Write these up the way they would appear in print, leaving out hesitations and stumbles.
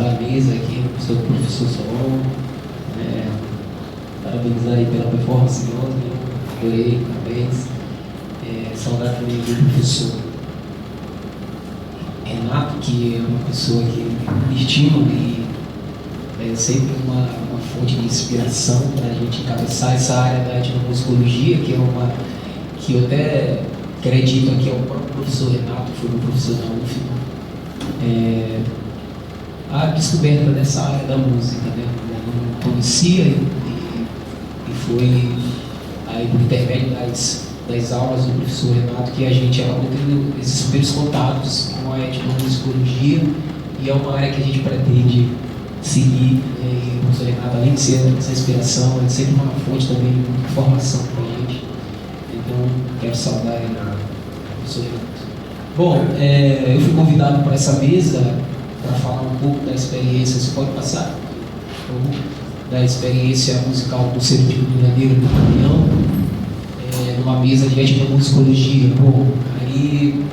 saudar a mesa aqui, o professor Solon, parabenizar aí pela performance de ontem, adorei, parabéns. Saudar também do professor Renato, que é uma pessoa que me estima e é sempre uma fonte de inspiração para a gente encabeçar essa área da etnomusicologia, que é uma que eu até acredito aqui ao próprio professor Renato, que foi um professor da UFMA, a descoberta dessa área da música, né? Eu não conhecia e foi aí por intermédio das aulas do professor Renato que a gente acabou tendo esses primeiros contatos com a etnomusicologia, e é uma área que a gente pretende seguir, e o professor Renato, além de ser essa inspiração, é sempre uma fonte também de muita informação para a gente. Então, quero saudar o professor Renato. Bom, eu fui convidado para essa mesa para falar um pouco da experiência, você pode passar? Da experiência musical do Centro de Cultura Negra do Maranhão, numa mesa de etnomusicologia. Bom, aí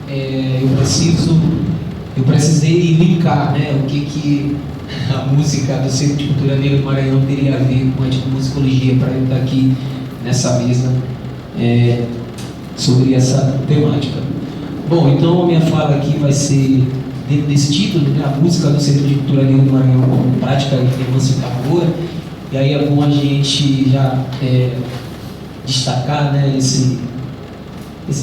eu precisei linkar, né, o que a música do Centro de Cultura Negra do Maranhão teria a ver com a etnomusicologia, para eu estar aqui nessa mesa sobre essa temática. Bom, então a minha fala aqui vai ser dentro desse título, né, a música do Centro de Cultura Negra do Maranhão como prática emancipadora. E aí é bom a gente já destacar, né, esse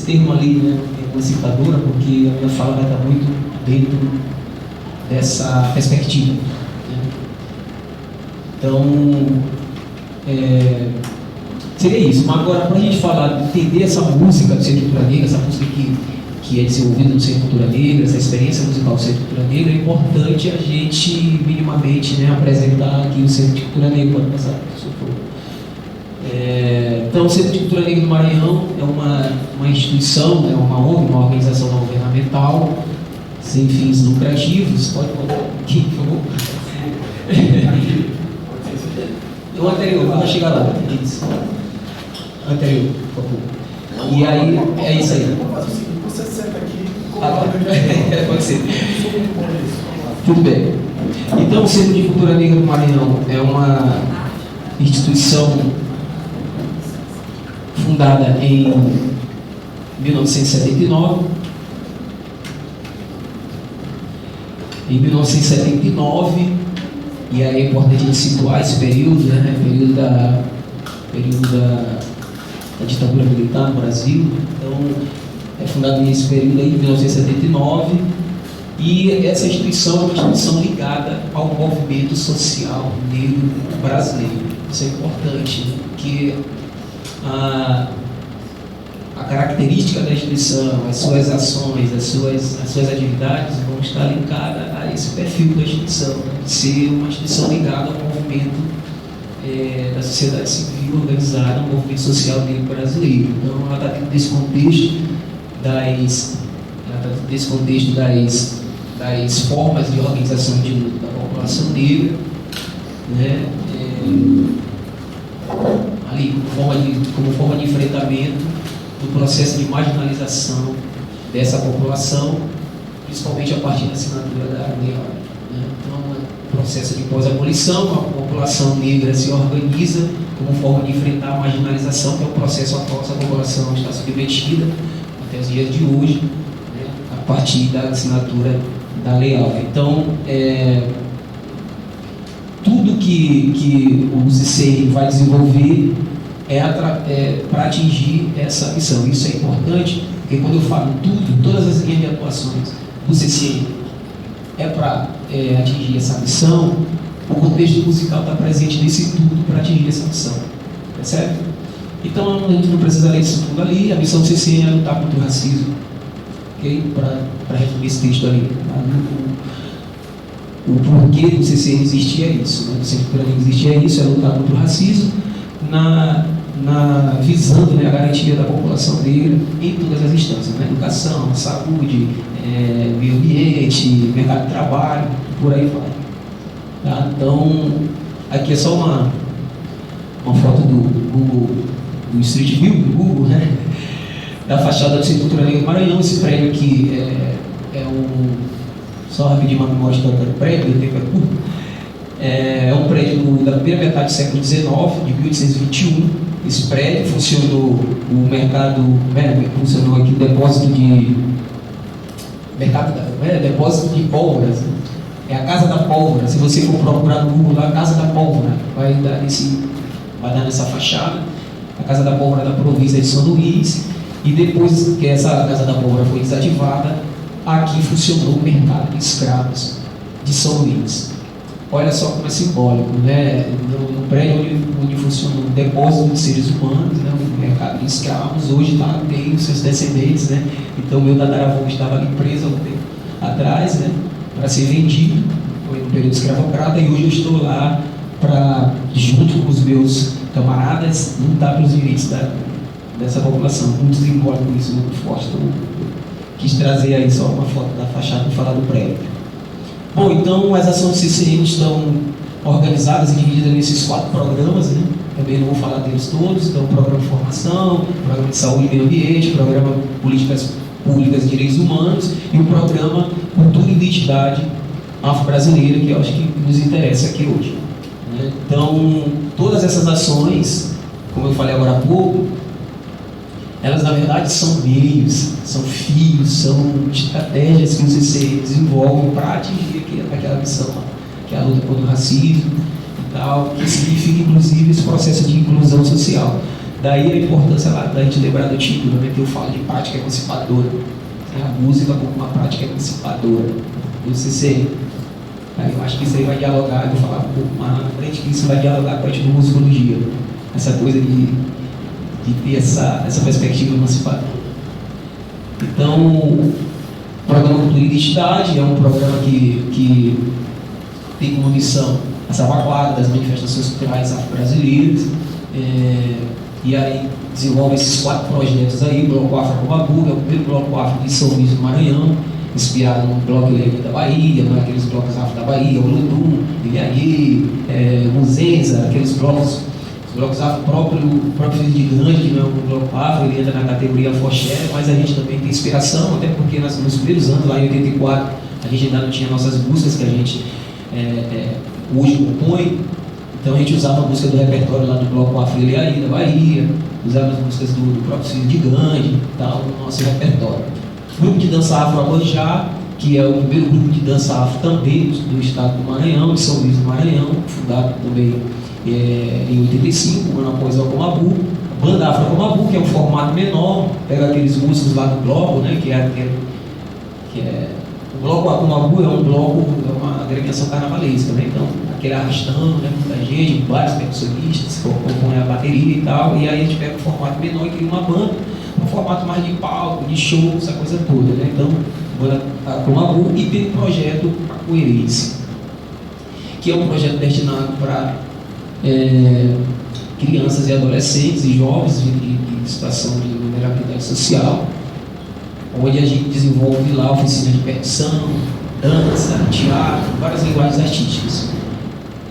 termo ali, né, emancipadora, porque a minha fala vai estar muito dentro dessa perspectiva, né? Então, seria isso. Mas agora, para a gente falar, entender essa música do Centro de Cultura Negra, essa música que é desenvolvida no Centro de Cultura Negra, essa experiência musical do Centro de Cultura Negra, é importante a gente, minimamente, né, apresentar aqui o Centro de Cultura Negra. Pode passar, por favor. Então, o Centro de Cultura Negra do Maranhão é uma instituição, é uma ONG, uma organização não governamental, sem fins lucrativos. Pode botar aqui, por favor. O anterior, vamos chegar lá. Anterior, por favor. E aí, é isso aí. Você senta aqui. Pode ser. Tudo bem. Então, o Centro de Cultura Negra do Maranhão é uma instituição fundada em 1979. Em 1979, e aí é importante a gente situar esse período, né? Período da ditadura militar no Brasil. Então, é fundado nesse período aí, de 1979, e essa instituição é uma instituição ligada ao movimento social negro brasileiro. Isso é importante, né? Porque a característica da instituição, as suas ações, as suas atividades vão estar linkadas a esse perfil da instituição, né? De ser uma instituição ligada ao movimento da sociedade civil organizada, ao movimento social negro brasileiro. Então, ela está dentro desse contexto das formas de organização de luta da população negra, né? Ali como forma de enfrentamento do processo de marginalização dessa população, principalmente a partir da assinatura da Lei Áurea, né? Então, no processo de pós-abolição, a população negra se organiza como forma de enfrentar a marginalização, que é o processo a qual essa população está submetida até os dias de hoje, né? A partir da assinatura da Lei Áurea. Então, tudo que o CCN vai desenvolver para atingir essa missão. Isso é importante, porque quando eu falo todas as linhas de atuações do CCN para atingir essa missão, o contexto musical está presente nesse tudo para atingir essa missão. Percebe? Então, a gente não precisa ler isso tudo ali. A missão do CCN é lutar contra o racismo. Ok? Para resumir esse texto ali. O porquê do CCN existir é isso, né? Do Centro de Cultura Negra existir é isso, é lutar contra o racismo, visando, né, a garantia da população negra em todas as instâncias, né? Educação, saúde, meio ambiente, mercado de trabalho, por aí vai. Tá? Então, aqui é só uma foto do Street View, do Google, né? Da fachada do Centro de Cultura Negra do Maranhão. Esse prédio aqui só rapidinho uma memória histórica do prédio, o tempo é curto. É um prédio da primeira metade do século XIX, de 1821. Esse prédio funcionou o mercado, funcionou aqui o depósito de depósito de pólvoras. É a Casa da Pólvora. Se você for procurar no Google lá, Casa da Pólvora, vai dar nessa fachada. A Casa da Pólvora da província de São Luís. E depois que essa Casa da Pólvora foi desativada, aqui funcionou o mercado de escravos de São Luís. Olha só como é simbólico, né? No prédio onde funciona o depósito de seres humanos, né? O mercado de escravos, hoje tem os seus descendentes, né? Então, meu tataravô estava ali preso há um tempo atrás, né? Para ser vendido, foi no período escravocrata, e hoje eu estou lá para, junto com os meus camaradas, lutar pelos direitos dessa população. Muito simbólico isso, muito forte. Então, quis trazer aí só uma foto da fachada e falar do prédio. Bom, então as ações do CCM estão organizadas e divididas nesses 4 programas, né? Também não vou falar deles todos. Então, o programa de formação, o programa de saúde e meio ambiente, o programa políticas públicas e direitos humanos e o programa cultura e identidade afro-brasileira, que eu acho que nos interessa aqui hoje, né? Então, todas essas ações, como eu falei agora há pouco, elas na verdade são meios, são fios, são estratégias que o CCE desenvolve para atingir aquela missão, que é a luta contra o racismo e tal, que significa inclusive esse processo de inclusão social. Daí a importância lá da gente lembrar do título, né, que eu falo de prática emancipadora, né, a música como uma prática emancipadora do CCE. Aí eu acho que isso aí vai dialogar, eu vou falar um pouco mais na frente, que isso vai dialogar com a etnomusicologia, essa coisa de ter essa perspectiva emancipadora. Então, o programa Cultura e Identidade é um programa que tem como missão a salvaguarda das manifestações culturais afro-brasileiras, e aí desenvolve esses 4 projetos aí. O Bloco Afro Comabu, é o primeiro bloco afro de São Luís do Maranhão, inspirado no Bloco Leve da Bahia, naqueles blocos afro da Bahia, o Ludum, Ilhaí, Muzenza, aqueles blocos afro próprio Filho de Grande, que não é um bloco afro, ele entra na categoria Foché, mas a gente também tem inspiração, até porque nos primeiros anos, lá em 84, a gente ainda não tinha nossas músicas que a gente hoje compõe. Então a gente usava a música do repertório lá do Bloco Afro Ilhaí da Bahia, usava as músicas do próprio Filho de Grande e tal, no nosso repertório. Grupo de dança afro Abanjá, que é o primeiro grupo de dança afro também do estado do Maranhão, de São Luís do Maranhão, fundado também em 85, um ano após o Comabu. A Banda Afro Comabu, que é um formato menor, pega aqueles músicos lá do bloco, né, o bloco Comabu é um bloco, é uma agremiação carnavalesca, né? Então aquele arrastão, né, muita gente, vários percussionistas que compõem a bateria e tal, e aí a gente pega um formato menor e cria uma banda, um formato mais de palco, de show, essa coisa toda, né? Então, Banda Comabu, e tem o projeto A Coerência, que é um projeto destinado para crianças e adolescentes e jovens em situação de vulnerabilidade social, onde a gente desenvolve lá oficina de percussão, dança, teatro, várias linguagens artísticas.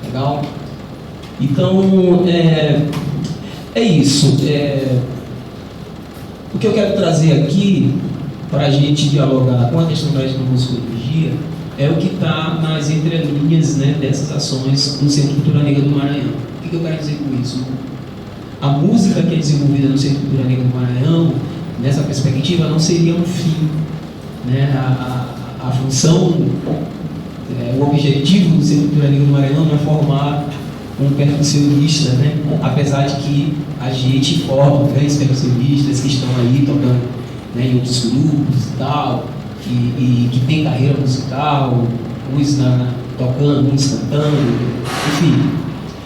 Legal? Então, é isso. O que eu quero trazer aqui, para a gente dialogar com a questão da etnomusicologia, é o que está nas entrelinhas, né, dessas ações do Centro de Cultura Negra do Maranhão. O que eu quero dizer com isso? A música que é desenvolvida no Centro de Cultura Negra do Maranhão, nessa perspectiva, não seria um fim, né? A função, o objetivo do Centro de Cultura Negra do Maranhão não é formar um percussionista, né? Apesar de que a gente forma grandes percussionistas que estão aí tocando, né, em outros grupos e tal, e que tem carreira musical, uns tocando, uns cantando, enfim.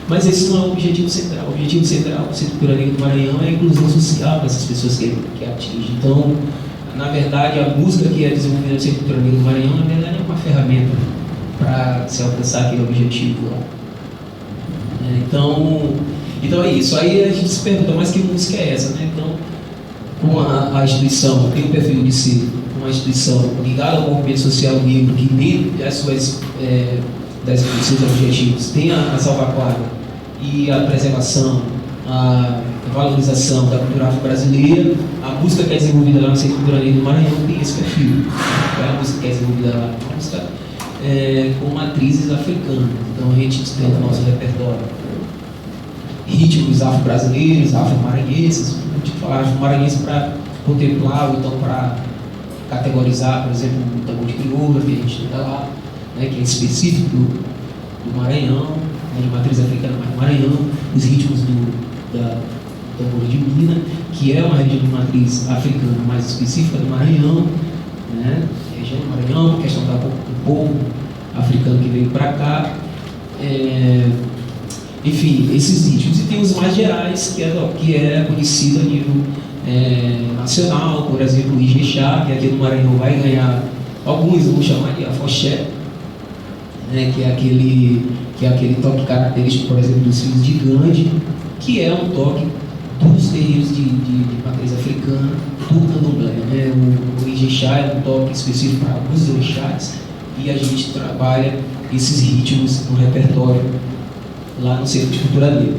Mas esse não é o objetivo central. O objetivo central do Centro de Cultura Negra do Maranhão é a inclusão social dessas pessoas que atinge. Então, na verdade, a música que é desenvolvida no Centro de Cultura Negra do Maranhão, na verdade, é uma ferramenta para se alcançar aquele objetivo lá. Então é isso. Aí a gente se pergunta, mas que música é essa, né? Então, como a instituição tem o perfil de ser uma instituição ligada ao movimento social negro, que dentro das seus objetivos tem a salvaguarda e a preservação, a valorização da cultura afro-brasileira, a música que é desenvolvida lá no Centro de Cultura Negra do Maranhão tem esse perfil. Qual é a música que é desenvolvida lá? Uma música com matrizes africanas. Então a gente tem no nosso repertório ritmos afro-brasileiros, afro-maranhenses. A gente fala afro-maranhense para contemplar, ou então para categorizar, por exemplo, o tambor de crioula, que a gente tem lá, né, que é específico do Maranhão, né, de matriz africana, mas do Maranhão, os ritmos do tambor de Minas, que é uma região de matriz africana mais específica do Maranhão, né, região do Maranhão, a questão do povo africano que veio para cá, enfim, esses ritmos. E tem os mais gerais, que é conhecido a nível nacional, por exemplo, o Ijexá, que aqui no Maranhão vai ganhar, alguns vão chamar de afoxé, né, que é aquele toque característico, por exemplo, dos filhos de Gandhi, que é um toque dos terreiros de matriz africana, do candomblé, né? O Ijexá é um toque específico para alguns orixás, e a gente trabalha esses ritmos no repertório lá no Centro de Cultura Negra.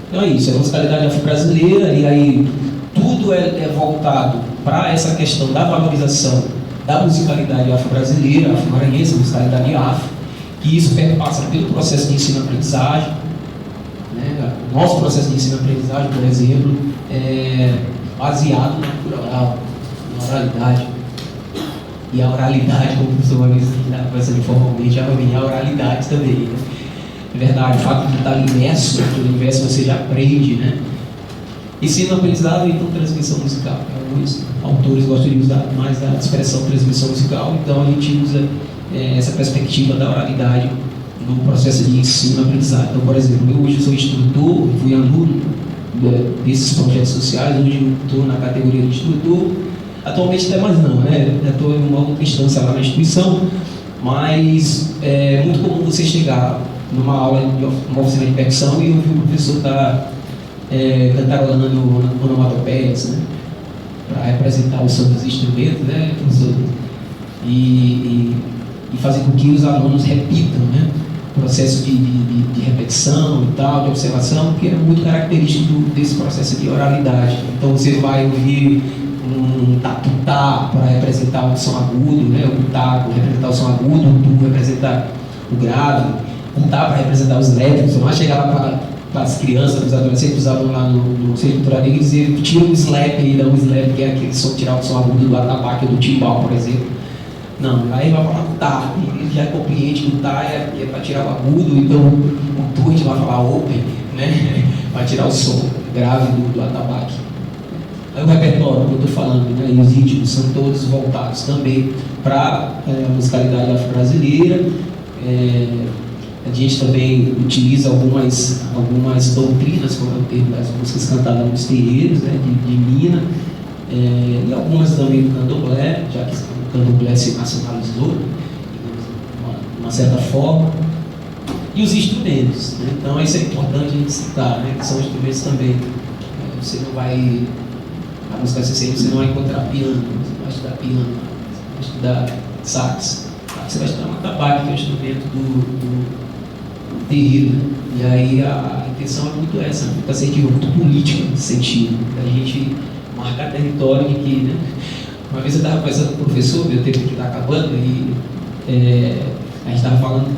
Então é isso, é a musicalidade afro-brasileira, e aí tudo é voltado para essa questão da valorização da musicalidade afro-brasileira, afro-maranhense, musicalidade afro, que isso passa pelo processo de ensino-aprendizagem, né? O nosso processo de ensino-aprendizagem, por exemplo, é baseado na cultura oral, na oralidade. E a oralidade, como o professor Maurício está conversando informalmente, a oralidade também, né? É verdade, o fato de estar imerso naquele universo, você já aprende, né? Ensino-aprendizado e então transmissão musical. Alguns autores gostam de usar mais a expressão transmissão musical, então a gente usa essa perspectiva da oralidade no processo de ensino-aprendizado. Então, por exemplo, eu hoje sou instrutor, fui aluno desses projetos sociais, hoje estou na categoria de instrutor, atualmente até mais não, né? Estou em uma outra instância lá na instituição, mas é muito comum você chegar numa aula, numa oficina de percussão, e ouvir o professor estar cantarolando onomatopeias, né, para representar o som dos instrumentos, né, professor? E fazer com que os alunos repitam, né, o processo de repetição e tal, de observação, que é muito característico desse processo de oralidade. Então você vai ouvir um tatutá para representar o som agudo, né, o tá para representar o som agudo, o tu representar o grave, o tá para representar os léticos. Você não vai chegar lá para as crianças, para os adolescentes, os alunos lá no Centro Cultural Negra, e dizer, tira um slap aí, dá um slap, que é aquele som, tirar o som agudo do atabaque ou do timbal, por exemplo. Não, aí vai falar tá, ele já compreende que o tá é para tirar o agudo, então o tu a gente vai falar open, né, para tirar o som grave do atabaque. Aí o repertório que eu estou falando, né, e os ritmos são todos voltados também para a musicalidade afro-brasileira. A gente também utiliza algumas doutrinas, como é o termo das músicas cantadas nos terreiros, né, de Minas, e algumas também do candomblé, já que o candomblé se nacionalizou, de uma certa forma, e os instrumentos, né? Então isso é importante a gente citar, né, que são instrumentos também. Você não vai, na música CCM, você não vai encontrar piano, você vai estudar piano, você vai estudar sax, você vai estudar um atabaque, que é o instrumento do terreiro, né? E aí a intenção é muito essa, muito assertiva, muito política nesse sentido, da gente marcar território de que, né? Uma vez eu estava conversando com o professor, meu tempo que está acabando, e a gente estava falando,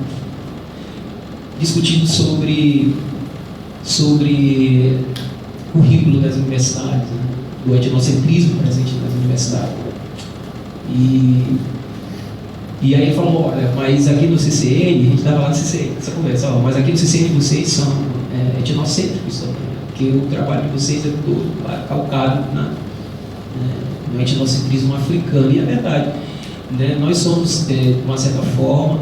discutindo sobre currículo das universidades, né? Do etnocentrismo presente nas universidades. E aí ele falou, olha, mas aqui no CCN, a gente estava lá no CCN, essa conversa, mas aqui no CCN vocês são etnocêntricos também, porque o trabalho de vocês é todo calcado no etnocentrismo africano, e é verdade, né? Nós somos, de uma certa forma,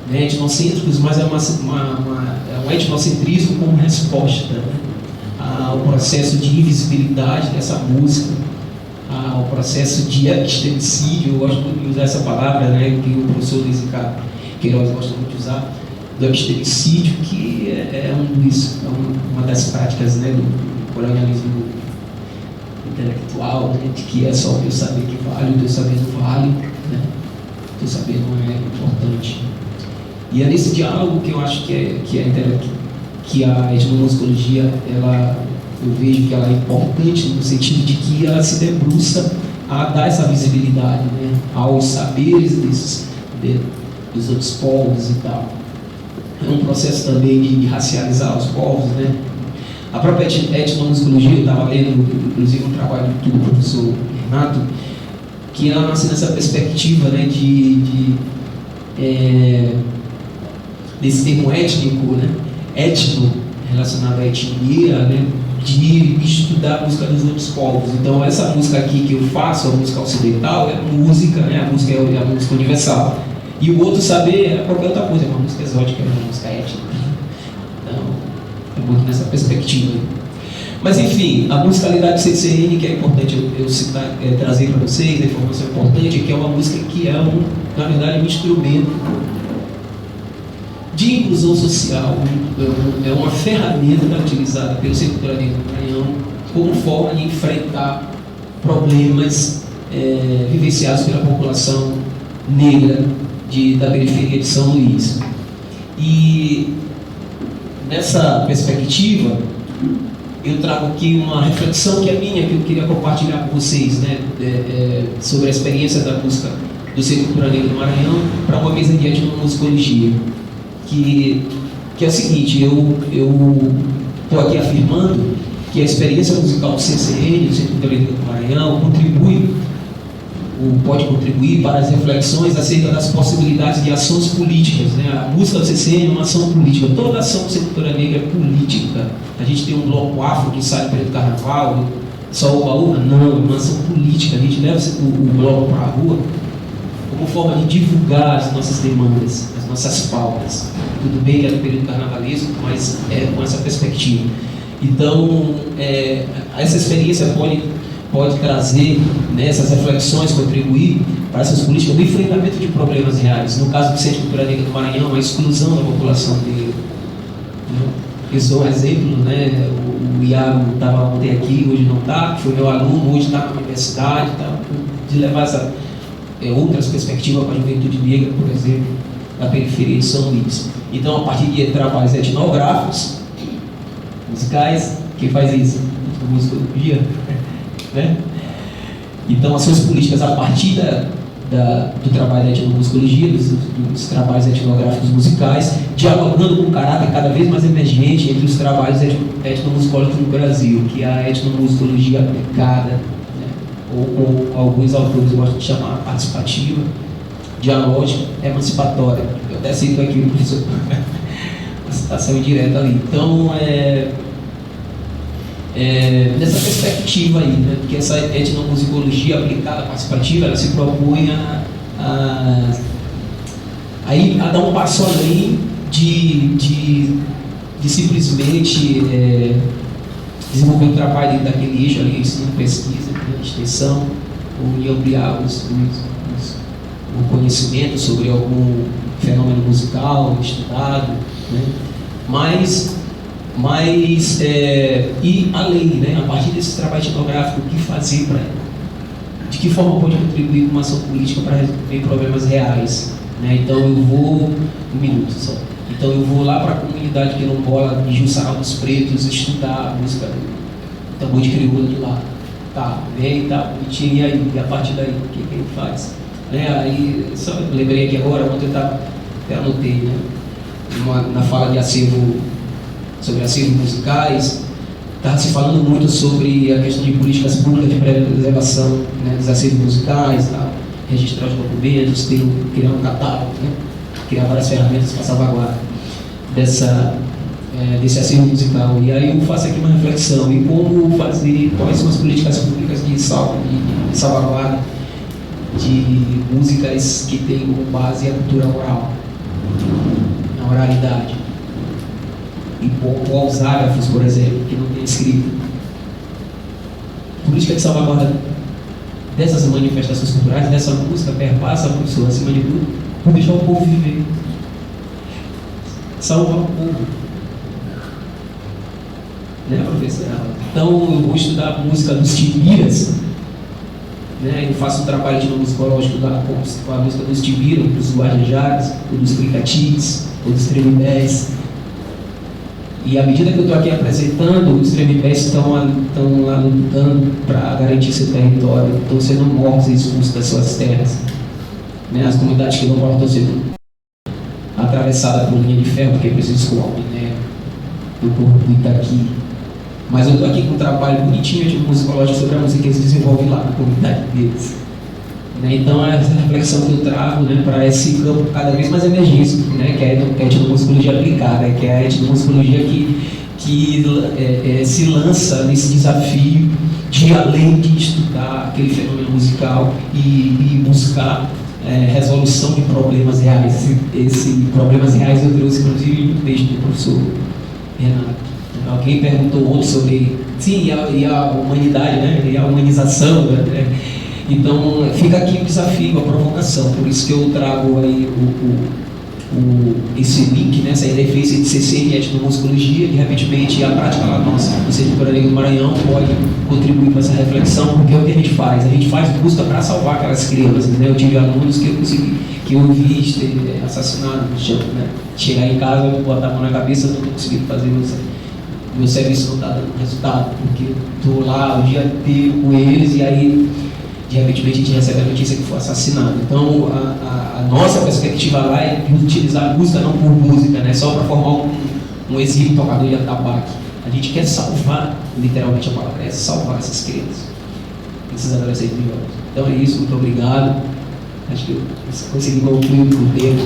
né, etnocêntricos, mas é um etnocentrismo como resposta, né, ao processo de invisibilidade dessa música, ao processo de epistemicídio. Eu gosto muito de usar essa palavra, né, que o professor Luiz Ricardo Queiroz gosta muito de usar, do epistemicídio, que é uma das práticas, né, do colonialismo intelectual, né, de que é só o teu saber que vale, o teu saber não vale, né, o teu saber não é importante. E é nesse diálogo que eu acho que a etnomusicologia, eu vejo que ela é importante no sentido de que ela se debruça a dar essa visibilidade, né, aos saberes dos outros povos e tal. É um processo também de racializar os povos, né? A própria etnomusicologia, eu estava lendo, inclusive, um trabalho do professor Renato, que ela nasce nessa perspectiva, né, desse termo étnico, né, etno, relacionado à etnia, né, de estudar a música dos outros povos. Então, essa música aqui que eu faço, a música ocidental, é música, né, a música é a música universal. E o outro saber é qualquer outra coisa, é uma música exótica, é uma música étnica. Então, é muito nessa perspectiva. Mas, enfim, a musicalidade do CCN, que é importante eu citar, trazer para vocês, a informação importante, é que é uma música que é, na verdade, um instrumento de inclusão social, é uma ferramenta utilizada pelo Centro Cultural Negro do Maranhão como forma de enfrentar problemas vivenciados pela população negra da periferia de São Luís. E nessa perspectiva, eu trago aqui uma reflexão que é minha, que eu queria compartilhar com vocês, né, sobre a experiência da música do Centro Cultural Negro do Maranhão para uma mesa de etnomusicologia. Que é o seguinte, eu estou aqui afirmando que a experiência musical do CCN, do Centro Cultural Negro do Maranhão, pode contribuir para as reflexões acerca das possibilidades de ações políticas, né? A música do CCN é uma ação política. Toda ação do Centro Cultural Negro é política. A gente tem um bloco afro que sai pelo carnaval, só o baú? Não, é uma ação política. A gente leva o bloco para a rua como forma de divulgar as nossas demandas, as nossas pautas. Tudo bem que é no período carnavalesco, mas é com essa perspectiva. Então, essa experiência pode trazer, né, essas reflexões, contribuir para essas políticas do enfrentamento de problemas reais. No caso do Centro Cultural Negro do Maranhão, a exclusão da população negra. Eu sou um exemplo, né? O Iago estava ontem aqui, hoje não está, foi meu aluno, hoje está na universidade, tá, de levar essa outras perspectivas para a juventude negra, por exemplo, da periferia de São Luís. Então, a partir de trabalhos etnográficos, musicais, quem faz isso? Musicologia, né? Então, ações políticas a partir do trabalho da etnomusicologia, dos trabalhos etnográficos musicais, dialogando com um caráter cada vez mais emergente entre os trabalhos etnomusicológicos no Brasil, que é a etnomusicologia aplicada, ou alguns autores gostam de chamar participativa, dialógica, emancipatória. Eu até cito aqui o professor, uma citação indireta ali. Então, nessa perspectiva aí, né, que essa etnomusicologia aplicada, participativa, ela se propõe a dar um passo além de simplesmente desenvolver um trabalho dentro daquele eixo ali, ensino, pesquisa, extensão, ou de ampliar o conhecimento sobre algum fenômeno musical estudado, né? Mas ir além, né? A partir desse trabalho etnográfico, o que fazer de que forma pode contribuir com uma ação política para resolver problemas reais, né? Então eu vou, um minuto só. Então eu vou lá para a comunidade quilombola de Jussara dos Pretos estudar a música do tambor de crioula de lá. Tá, vem, tá, bonitinho, e aí? E a partir daí, o que ele faz? Né? Aí, só lembrei aqui agora, ontem eu até anotei, né? Na fala de acervo, sobre acervos musicais, estava se falando muito sobre a questão de políticas públicas de preservação, né, dos acervos musicais, tá? Registrar os documentos, criar um catálogo, né? Criar várias ferramentas para salvaguarda desse acervo musical. E aí eu faço aqui uma reflexão em como fazer, quais são as políticas públicas de salvaguarda de músicas que têm como base a cultura oral, a oralidade. E com os ágrafos, por exemplo, que não tem escrito. Política de salvaguarda dessas manifestações culturais, dessa música, perpassa, professor, acima de tudo, por deixar o povo viver. Salvar o povo. Né, professor? Então, eu vou estudar a música dos Timbiras, né? Eu faço um trabalho de musicológico com a música dos Timbiras, dos Guajajaras, ou dos Cricatis, ou dos Tremembés. E à medida que eu estou aqui apresentando, os Tremembés estão lá lutando para garantir seu território, estão sendo mortos e expulsos das suas terras. Né? As comunidades quilombolas estão sendo atravessada por linha de ferro, porque precisa escoar o minério do Porto do Itaqui. Mas eu estou aqui com um trabalho bonitinho de musicológico sobre a música que eles desenvolvem lá na comunidade deles. Então, é essa reflexão que eu trago, né, para esse campo cada vez mais emergente, né, que é a etnomusicologia aplicada, que é a etnomusicologia que se lança nesse desafio de, além de estudar aquele fenômeno musical e buscar resolução de problemas reais. Esse problemas reais eu trouxe, inclusive, no texto do professor Renato. Alguém perguntou outro sobre, sim, e a humanidade, né, e a humanização, né? Então, fica aqui o desafio, a provocação, por isso que eu trago aí esse link, né, essa interface de CCM e etnomusicologia, que, repentemente, a prática lá nossa, do Centro Cultural Negro do Maranhão, pode contribuir para essa reflexão, porque é o que a gente faz? A gente faz busca para salvar aquelas crianças, né? Eu tive alunos que eu vi ser assassinados no chão, né? Chegar em casa, botar a mão na cabeça, não estou conseguindo fazer meu serviço não está dando resultado, porque estou lá o dia inteiro com eles e aí, de repente, a gente recebe a notícia que foi assassinado. Então, a nossa perspectiva lá é de utilizar a música não por música, né? Só para formar um exímio tocador de atabaque. A gente quer salvar, literalmente a palavra é salvar essas crianças, esses adolescentes melhores. Então é isso, muito obrigado. Acho que eu consegui concluir o tempo.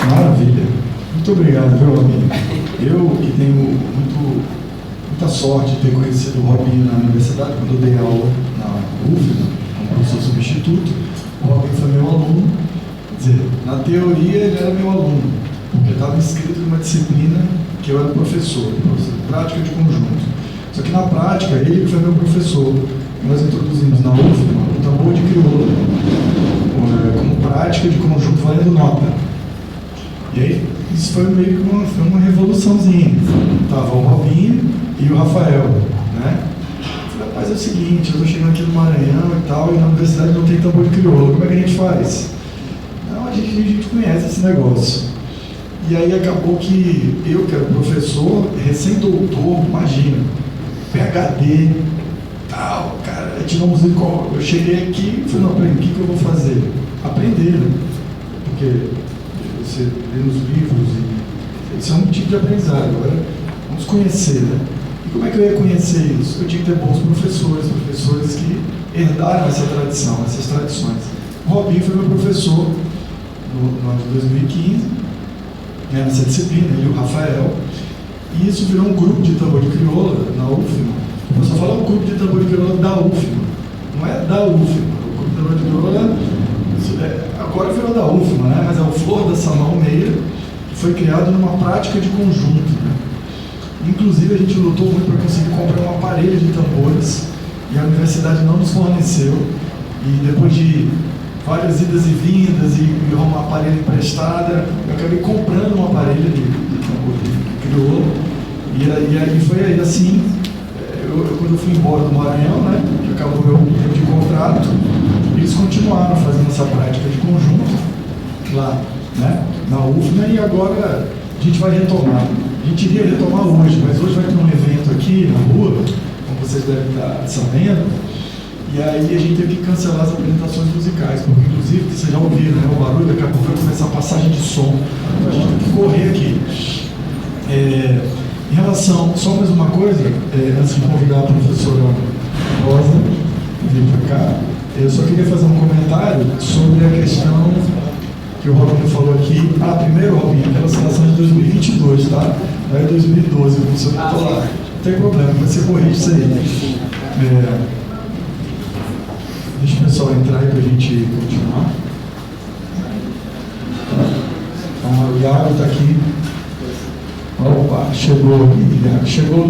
Maravilha. Muito obrigado, viu, Robinho? Eu que tenho muita sorte de ter conhecido o Robinho na universidade, quando eu dei aula na UFMA, como professor substituto. O Robinho foi meu aluno. Quer dizer, na teoria ele era meu aluno, porque estava inscrito numa disciplina que eu era professor de prática de conjunto. Só que na prática, ele foi meu professor. Nós introduzimos na UFMA o tambor de crioula, como prática de conjunto valendo nota. E aí, isso foi meio que uma revoluçãozinha. Estava o Robinho e o Rafael, né? Eu falei, rapaz, é o seguinte, eu estou chegando aqui no Maranhão e tal, e na universidade não tem tambor de crioula, como é que a gente faz? Não, a gente conhece esse negócio. E aí acabou que eu, que era professor, recém-doutor, imagina, PhD, tal, cara, etnomusicólogo. Eu cheguei aqui e falei, não, peraí, o que eu vou fazer? Aprender, né? Porque você lê nos livros e isso é um tipo de aprendizado. Agora, vamos conhecer, né? E como é que eu ia conhecer isso? Eu tinha que ter bons professores que herdaram essa tradição, essas tradições. O Robinho foi meu professor no ano de 2015, né, nessa disciplina, ele e o Rafael, e isso virou um grupo de tambor de crioula na UFMA. Eu só falo um grupo de tambor de crioula da UFMA, não é da UFMA. O grupo de tambor de crioula agora virou da UFMA, né? Mas é o Flor da Samão Meira, que foi criado numa prática de conjunto, né? Inclusive, a gente lutou muito para conseguir comprar um aparelho de tambores e a universidade não nos forneceu. E depois de várias idas e vindas e uma aparelho emprestada, eu acabei comprando um aparelho de tambor de crioula. E aí foi aí, assim, quando eu fui embora do Maranhão, né, que acabou meu tempo de contrato, eles continuaram fazendo essa prática de conjunto lá, né, na UFMA, e agora a gente vai retomar. A gente iria retomar hoje, mas hoje vai ter um evento aqui na rua, como vocês devem estar sabendo, e aí a gente teve que cancelar as apresentações musicais, porque inclusive, vocês já ouviram, né, o barulho, daqui a pouco vai começar a passagem de som, então a gente tem que correr aqui. Em relação, só mais uma coisa, antes de convidar a professora Rosa vir para cá, eu só queria fazer um comentário sobre a questão que o Robinho falou aqui. Primeiro, Robinho, aquela situação de 2022, tá? Não é 2012, como você botou lá. Não tem problema, você corrige isso aí. Deixa o pessoal entrar aí para a gente continuar. Então, o Iago está aqui. Opa, chegou aqui, Iago. Chegou,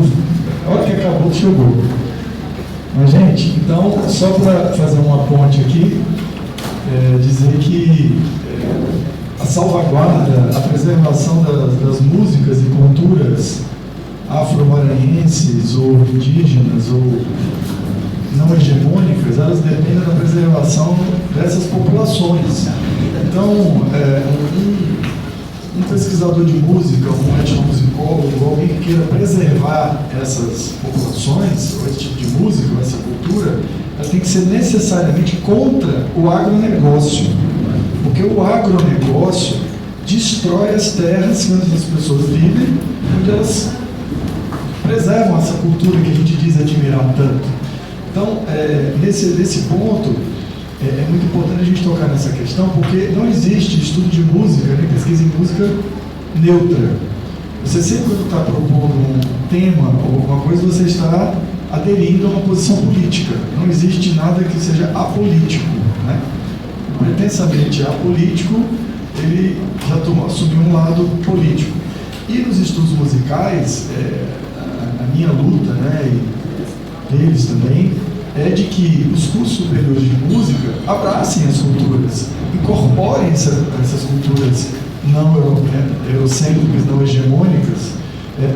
a hora que acabou, chegou. Mas, gente, então, só para fazer uma ponte aqui, dizer que a salvaguarda, a preservação das músicas e culturas afro-maranhenses ou indígenas ou não hegemônicas, elas dependem da preservação dessas populações. Então, um pesquisador de música, um etnomusicólogo, antropólogo, ou alguém que queira preservar essas populações, ou esse tipo de música, ou essa cultura, ela tem que ser necessariamente contra o agronegócio. Porque o agronegócio destrói as terras onde as pessoas vivem, onde elas preservam essa cultura que a gente diz admirar tanto. Então, nesse ponto, é muito importante a gente tocar nessa questão, porque não existe estudo de música, nem pesquisa em música neutra. Você sempre, quando está propondo um tema ou alguma coisa, você está aderindo a uma posição política. Não existe nada que seja apolítico, né? O pretensamente apolítico, ele já assumiu um lado político. E nos estudos musicais, a minha luta, né, e deles também, é de que os cursos superiores de música abracem as culturas, incorporem essas culturas não eurocêntricas, não hegemônicas.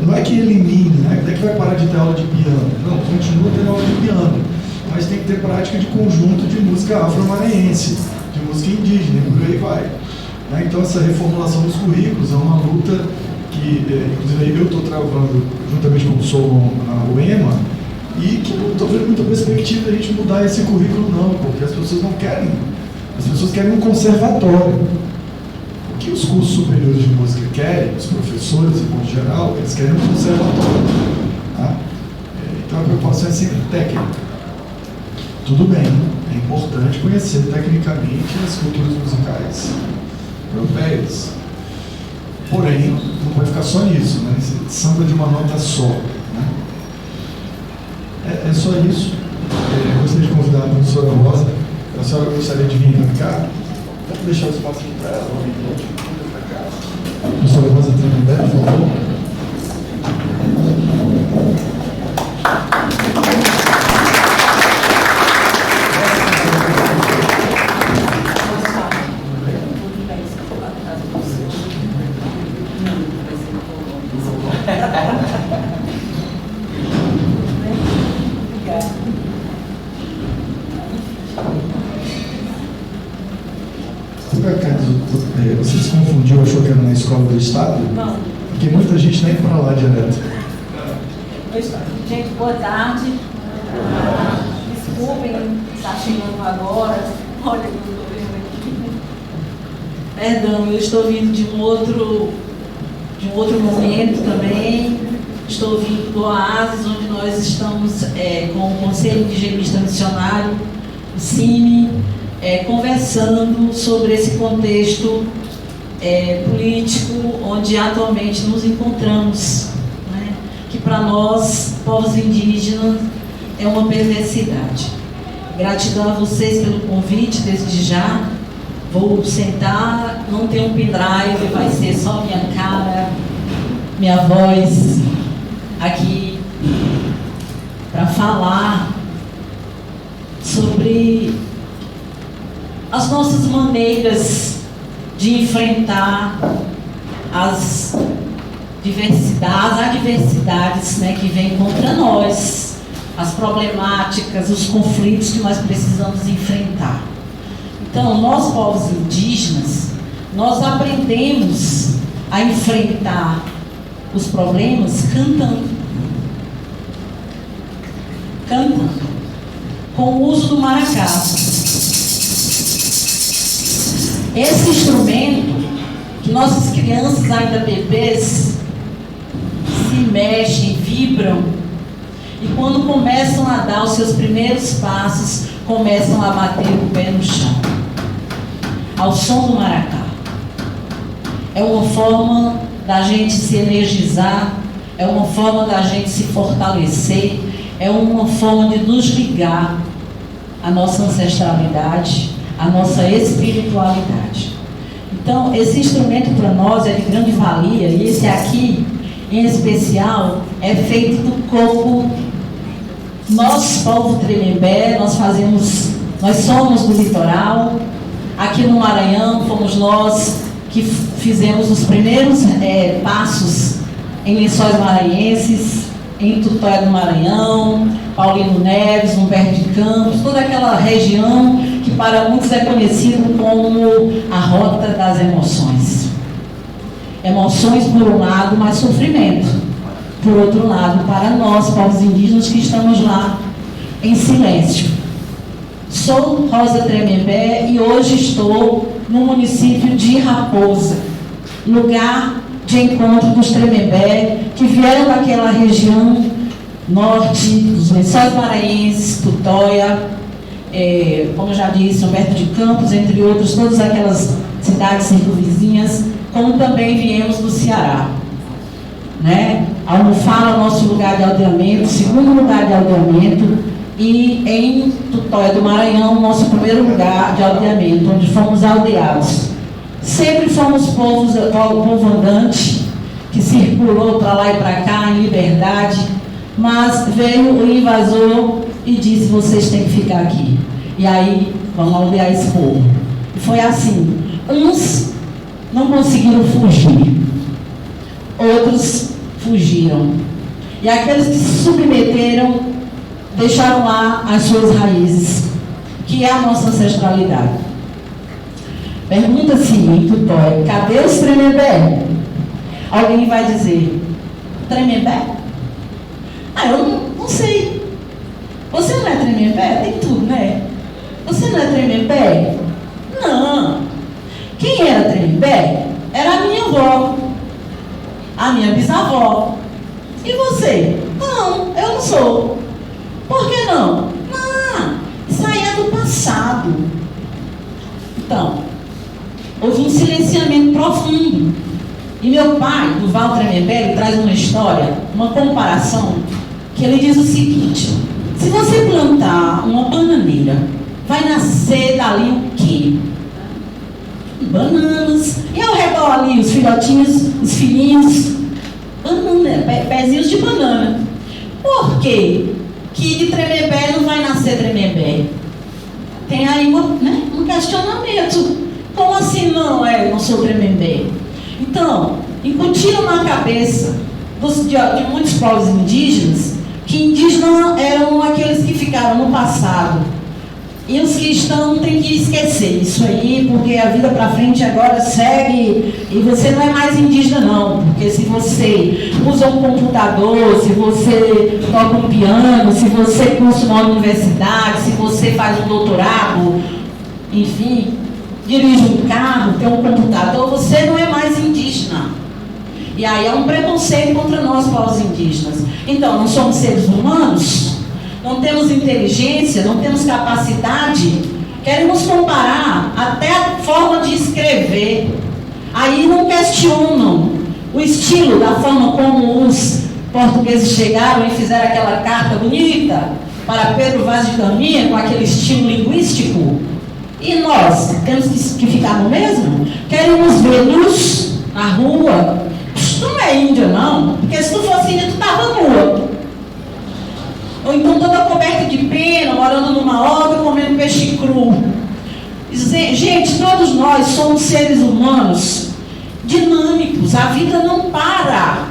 Não é que elimine, né? Não é que vai parar de ter aula de piano. Não, continua tendo aula de piano. Mas tem que ter prática de conjunto de música afro-maranhense, de música indígena, e por aí vai. Então, essa reformulação dos currículos é uma luta que, inclusive, eu estou travando juntamente com o Solon na UEMA, e que não estou vendo muita perspectiva de a gente mudar esse currículo, não, porque as pessoas não querem. As pessoas querem um conservatório. O que os cursos superiores de música querem, os professores, em modo geral, eles querem um conservatório. Tá? Então, a preocupação é sempre técnica. Tudo bem, é importante conhecer tecnicamente as culturas musicais europeias. Porém, não vai ficar só nisso, né? Samba de uma nota só. Né? É só isso. Eu gostaria de convidar a professora Rosa. A senhora gostaria de vir para cá? Vamos deixar o espaço aqui para ela. Vamos para cá. A professora Rosa Tremembé, por favor. Você se confundiu, achou que era na escola do Estado? Não. Porque muita gente nem para lá direto. Gente, boa tarde. Desculpem, está chegando agora. Olha, eu estou vendo aqui. Perdão, eu estou vindo de um outro momento também. Estou vindo do Oasis, onde nós estamos com o Conselho Indigenista Missionário, o CIMI, conversando sobre esse contexto político onde atualmente nos encontramos, né? Que para nós, povos indígenas, é uma perversidade. Gratidão a vocês pelo convite desde já. Vou sentar, não tem um pendrive, vai ser só minha cara, minha voz aqui para falar sobre as nossas maneiras de enfrentar as adversidades, né, que vêm contra nós, as problemáticas, os conflitos que nós precisamos enfrentar. Então, nós, povos indígenas, nós aprendemos a enfrentar os problemas cantando, com o uso do maracá. Esse instrumento, que nossas crianças ainda bebês se mexem, vibram, e quando começam a dar os seus primeiros passos, começam a bater o pé no chão, ao som do maracá. É uma forma da gente se energizar, é uma forma da gente se fortalecer, é uma forma de nos ligar à nossa ancestralidade, à nossa espiritualidade. Então, esse instrumento para nós é de grande valia, e esse aqui, em especial, é feito do coco. Nós, povo Tremembé, nós somos do litoral. Aqui no Maranhão, fomos nós que fizemos os primeiros passos em Lençóis Maranhenses, em Tutóia do Maranhão, Paulino Neves, Humberto de Campos, toda aquela região que para muitos é conhecido como a Rota das Emoções. Emoções por um lado, mas sofrimento por outro lado, para nós, povos indígenas que estamos lá em silêncio. Sou Rosa Tremembé e hoje estou no município de Raposa, lugar de encontro dos Tremembé que vieram daquela região norte, dos Lençóis Maranhenses, Tutóia, como eu já disse, Humberto de Campos, entre outros, todas aquelas cidades circunvizinhas, como também viemos do Ceará. Né? Almofala é o nosso lugar de aldeamento, segundo lugar de aldeamento, e em Tutóia do Maranhão, nosso primeiro lugar de aldeamento, onde fomos aldeados. Sempre fomos povo andante, que circulou para lá e para cá em liberdade, mas veio o invasor e disse: vocês têm que ficar aqui. E aí, vamos aldear esse povo. E foi assim, uns não conseguiram fugir, outros fugiram. E aqueles que se submeteram, deixaram lá as suas raízes, que é a nossa ancestralidade. Pergunta-se em Tutóia: cadê os Tremembé? Alguém vai dizer: Tremembé? Eu não sei. Você não é Tremembé? Tem tudo, né? Você não é Tremembé? Não. Quem era Tremembé? Era a minha avó, a minha bisavó. E você? Não, eu não sou. Por que não? Não, isso aí é do passado. Então, houve um silenciamento profundo. E meu pai, Duval Tremembé, ele traz uma história, uma comparação, que ele diz o seguinte: se você plantar uma bananeira, vai nascer dali o quê? Bananas. E ao redor ali, os filhotinhos, os filhinhos, pezinhos de banana. Por quê que de Tremembé não vai nascer Tremembé? Tem aí um questionamento. Como assim não? Eu não sou Tremembé. Então, incutiram na cabeça de muitos povos indígenas que indígenas eram aqueles que ficaram no passado. E os que estão têm que esquecer isso aí, porque a vida para frente agora segue e você não é mais indígena não, porque se você usa um computador, se você toca um piano, se você cursa uma universidade, se você faz um doutorado, enfim, dirige um carro, tem um computador, você não é mais indígena. E aí é um preconceito contra nós, povos indígenas. Então, não somos seres humanos? Não temos inteligência, não temos capacidade, querem nos comparar até a forma de escrever. Aí não questionam o estilo, da forma como os portugueses chegaram e fizeram aquela carta bonita para Pedro Vaz de Caminha, com aquele estilo linguístico. E nós temos que ficar no mesmo? Querem nos ver nus na rua? Tu não é índia não, porque se tu fosse índia tu estava nua. Ou então toda coberta de pena, morando numa obra, comendo peixe cru. Gente, todos nós somos seres humanos dinâmicos, a vida não para.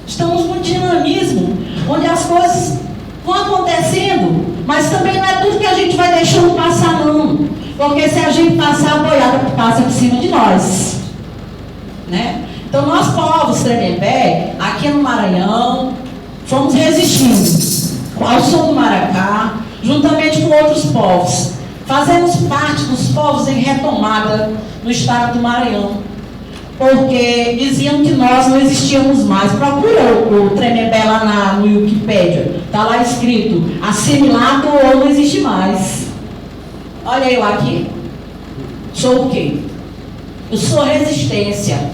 Estamos no dinamismo, onde as coisas vão acontecendo, mas também não é tudo que a gente vai deixando passar não, porque se a gente passar, a boiada passa por cima de nós, né? Então nós povos Tremembé, aqui no Maranhão, fomos resistindo ao som do maracá, juntamente com outros povos. Fazemos parte dos povos em retomada no estado do Maranhão, porque diziam que nós não existíamos mais. Procura o Tremembé lá no Wikipédia, está lá escrito: assimilado ou não existe mais. Olha eu aqui, sou o quê? Eu sou resistência,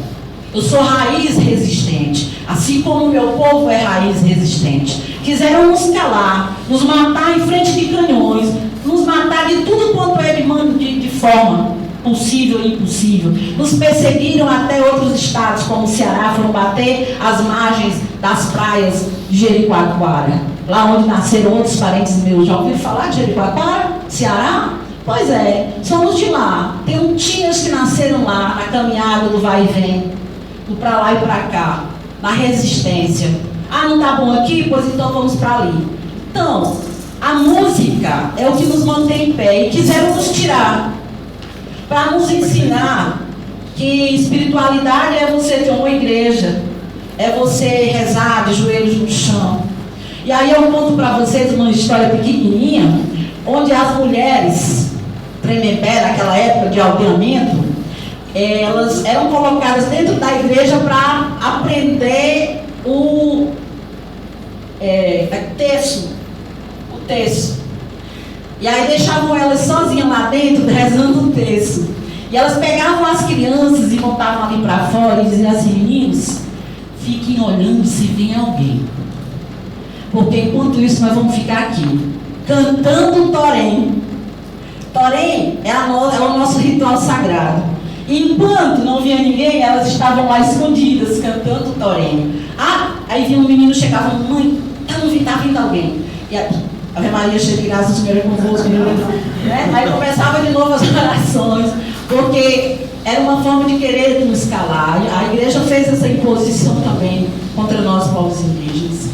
eu sou raiz resistente, assim como o meu povo é raiz resistente. Quiseram nos calar, nos matar em frente de canhões, nos matar de tudo quanto é de forma possível e impossível. Nos perseguiram até outros estados, como o Ceará, foram bater as margens das praias de Jericoacoara, lá onde nasceram outros parentes meus. Já ouviram falar de Jericoacoara? Ceará? Pois é, somos de lá. Tem tias que nasceram lá, na caminhada do vai e vem, do pra lá e pra cá, na resistência. Ah, não tá bom aqui? Pois então vamos para ali. Então, a música é o que nos mantém em pé. E quiseram nos tirar para nos ensinar que espiritualidade é você ter uma igreja, é você rezar de joelhos no chão. E aí eu conto para vocês uma história pequenininha, onde as mulheres Tremembé, naquela época de aldeamento, elas eram colocadas dentro da igreja para aprender o terço. E aí deixavam elas sozinhas lá dentro, rezando o terço. E elas pegavam as crianças e montavam ali para fora e diziam assim: meninos, fiquem olhando se vem alguém. Porque enquanto isso nós vamos ficar aqui, cantando o torém. Torém é o nosso ritual sagrado. E enquanto não vinha ninguém, elas estavam lá escondidas, cantando o torém. Aí vinha um menino, chegava: mãe, tá vindo alguém. E a Ave Maria, cheia de graça, o Senhor é convosco, né? Aí começava de novo as orações, porque era uma forma de querer nos calar. A igreja fez essa imposição também contra nós, povos indígenas.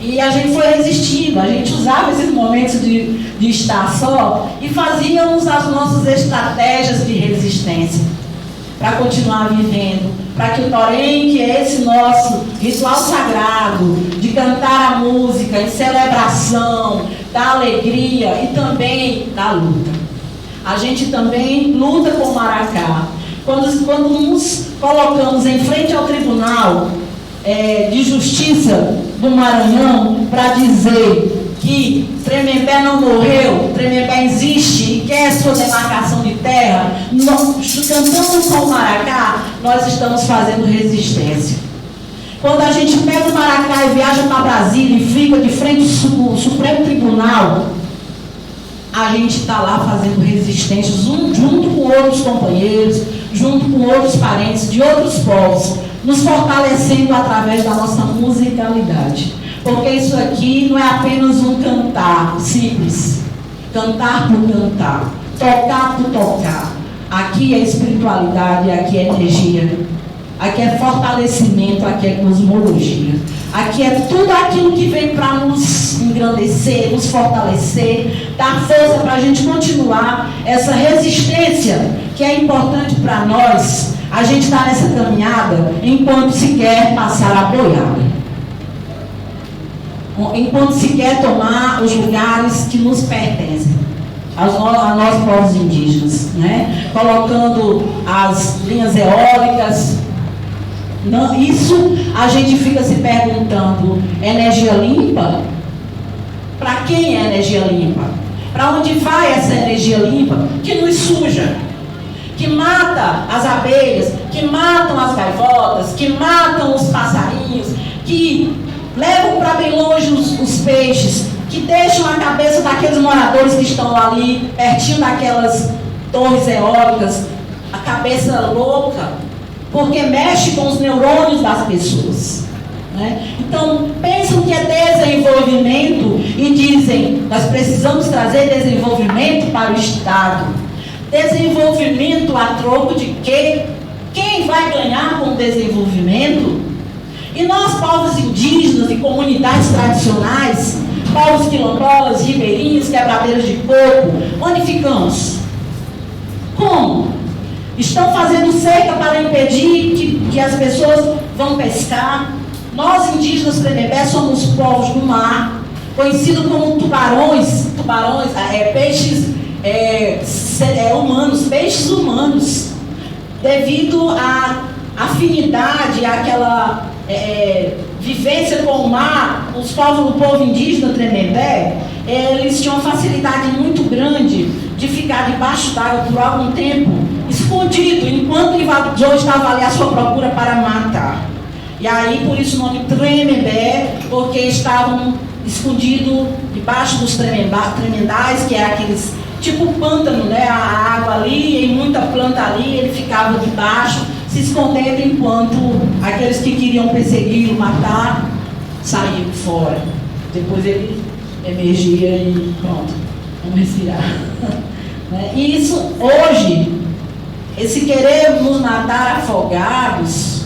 E a gente foi resistindo, a gente usava esses momentos de estar só e fazíamos as nossas estratégias de resistência para continuar vivendo, para que o torém, que é esse nosso ritual sagrado de cantar a música em celebração, da alegria e também da luta. A gente também luta com o maracá. Quando nos colocamos em frente ao tribunal de justiça do Maranhão para dizer que Tremembé não morreu, Tremembé existe e quer sua demarcação de terra, cantando com o maracá, nós estamos fazendo resistência. Quando a gente pega o maracá e viaja para Brasília e fica de frente ao Supremo Tribunal, a gente está lá fazendo resistência junto com outros companheiros, junto com outros parentes de outros povos, nos fortalecendo através da nossa musicalidade. Porque isso aqui não é apenas um cantar simples, cantar por cantar, tocar por tocar. Aqui é espiritualidade, aqui é energia, aqui é fortalecimento, aqui é cosmologia. Aqui é tudo aquilo que vem para nos engrandecer, nos fortalecer, dar força para a gente continuar essa resistência que é importante para nós. A gente está nessa caminhada enquanto se quer passar a boiada, enquanto se quer tomar os lugares que nos pertencem, a nós povos indígenas, né? Colocando as linhas eólicas. Não, isso a gente fica se perguntando: energia limpa? Para quem é energia limpa? Para onde vai essa energia limpa que nos suja? Que mata as abelhas, que matam as gaivotas, que matam os passarinhos, que levam para bem longe os peixes, que deixam a cabeça daqueles moradores que estão ali, pertinho daquelas torres eólicas, a cabeça louca, porque mexe com os neurônios das pessoas, né? Então, pensam que é desenvolvimento e dizem: nós precisamos trazer desenvolvimento para o Estado. Desenvolvimento a troco de quê? Quem vai ganhar com o desenvolvimento? E nós, povos indígenas e comunidades tradicionais, povos quilombolas, ribeirinhos, quebradeiros de coco, onde ficamos? Como? Estão fazendo cerca para impedir que as pessoas vão pescar. Nós, indígenas Tremembé, somos povos do mar, conhecidos como tubarões, peixes humanos, peixes humanos, devido à afinidade, àquela vivência com o mar. O povo indígena Tremembé, eles tinham uma facilidade muito grande de ficar debaixo d'água por algum tempo, escondido, enquanto o invasor estava ali à sua procura para matar. E aí, por isso o nome Tremembé, porque estavam escondidos debaixo dos tremendais, que é aqueles tipo pântano, né? A água ali, e muita planta ali, ele ficava debaixo, se escondendo, enquanto aqueles que queriam persegui-lo, matar, saíam fora. Depois ele emergia e pronto, vamos respirar. E isso, hoje, esse querer nos matar afogados,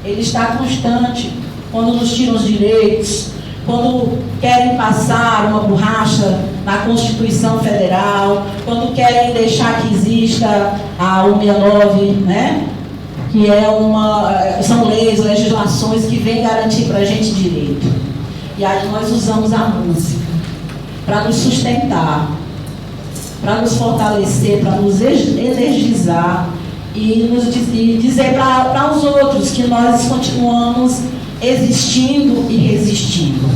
ele está constante. Quando nos tiram os direitos, quando querem passar uma borracha na Constituição Federal, quando querem deixar que exista a 169, né? que são leis, legislações que vêm garantir para a gente direito. E aí nós usamos a música para nos sustentar, para nos fortalecer, para nos energizar e dizer para os outros que nós continuamos existindo e resistindo.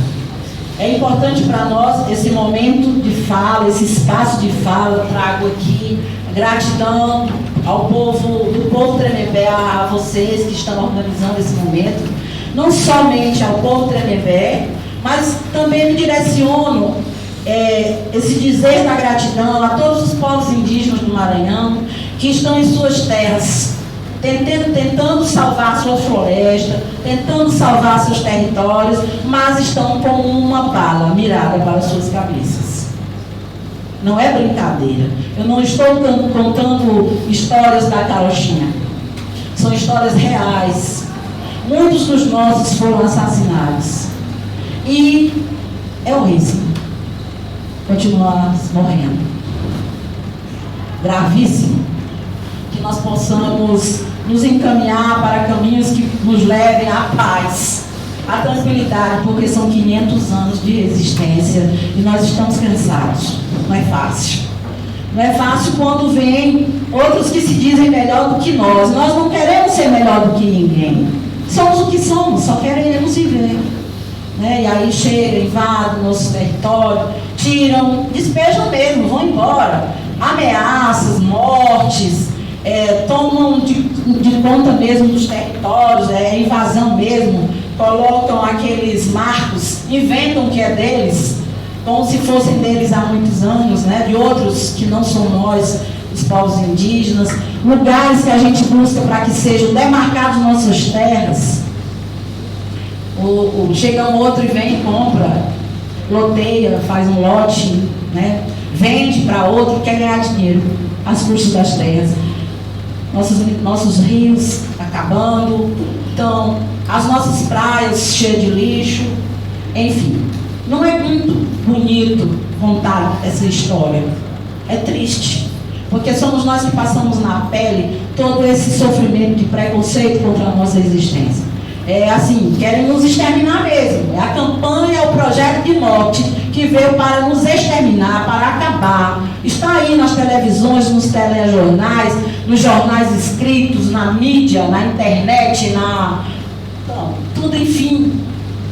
É importante para nós esse momento de fala, esse espaço de fala. Trago aqui gratidão ao povo, do povo Tremembé, a vocês que estão organizando esse momento, não somente ao povo Tremembé, mas também me direciono esse dizer da gratidão a todos os povos indígenas do Maranhão que estão em suas terras, tentando salvar sua floresta, tentando salvar seus territórios, mas estão com uma bala mirada para suas cabeças. Não é brincadeira. Eu não estou contando histórias da carochinha. São histórias reais. Muitos dos nossos foram assassinados. E é o risco continuar morrendo. Gravíssimo. Que nós possamos nos encaminhar para caminhos que nos levem à paz, à tranquilidade, porque são 500 anos de resistência e nós estamos cansados. Não é fácil. Não é fácil quando vem outros que se dizem melhor do que nós. Nós não queremos ser melhor do que ninguém. Somos o que somos, só queremos viver. Né? E aí chega, invadem nosso território, tiram, despejam mesmo, vão embora. Ameaças, mortes, tomam de conta mesmo dos territórios, invasão mesmo, colocam aqueles marcos, inventam que é deles, como se fossem deles há muitos anos, né? De outros que não são nós, os povos indígenas, lugares que a gente busca para que sejam demarcados nossas terras. Chega um outro e vem e compra, loteia, faz um lote, né? Vende para outro, quer ganhar dinheiro às custas das terras. Nossos rios acabando, então, as nossas praias cheias de lixo, enfim. Não é muito bonito contar essa história. É triste, porque somos nós que passamos na pele todo esse sofrimento de preconceito contra a nossa existência. Querem nos exterminar mesmo. É a campanha, é o projeto de morte que veio para nos exterminar, para acabar. Está aí nas televisões, nos telejornais, nos jornais escritos, na mídia, na internet, tudo, enfim.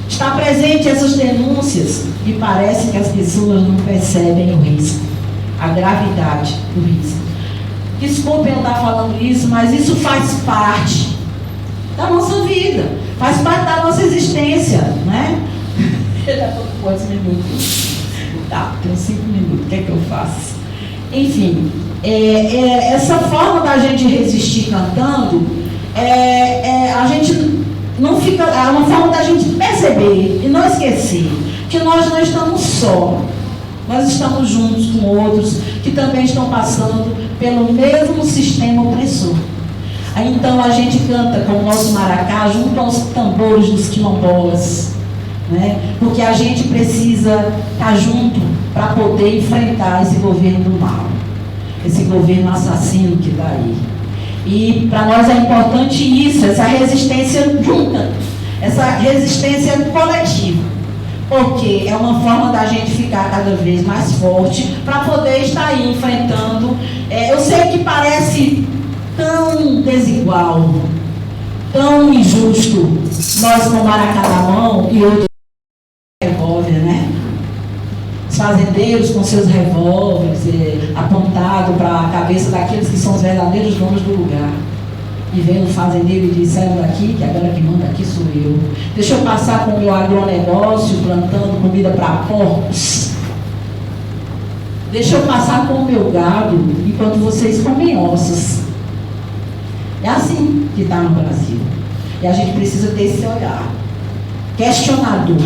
Está presente essas denúncias e parece que as pessoas não percebem o risco, a gravidade do risco. Desculpem eu estar falando isso, mas isso faz parte da nossa vida, faz parte da nossa existência, né? Eu já estou com quantos minutos? Tá, tenho 5 minutos, o que é que eu faço? Enfim, essa forma da gente resistir cantando, a gente não fica, é uma forma da gente perceber e não esquecer que nós não estamos só, nós estamos juntos com outros que também estão passando pelo mesmo sistema opressor. Aí então a gente canta com o nosso maracá junto aos tambores dos quilombolas, né? Porque a gente precisa estar junto para poder enfrentar esse governo do mal, esse governo assassino que está aí. E para nós é importante isso, essa resistência junta, essa resistência coletiva, porque é uma forma da gente ficar cada vez mais forte para poder estar aí enfrentando. Eu sei que parece tão desigual, tão injusto, nós com o maracá na mão e outros revólver, né? Os fazendeiros com seus revólveres apontados para a cabeça daqueles que são os verdadeiros donos do lugar. E vem o fazendeiro e diz: saiam daqui, que agora quem manda aqui sou eu. Deixa eu passar com o meu agronegócio, plantando comida para porcos. Deixa eu passar com o meu gado, enquanto vocês comem ossos. É assim que está no Brasil. E a gente precisa ter esse olhar questionador.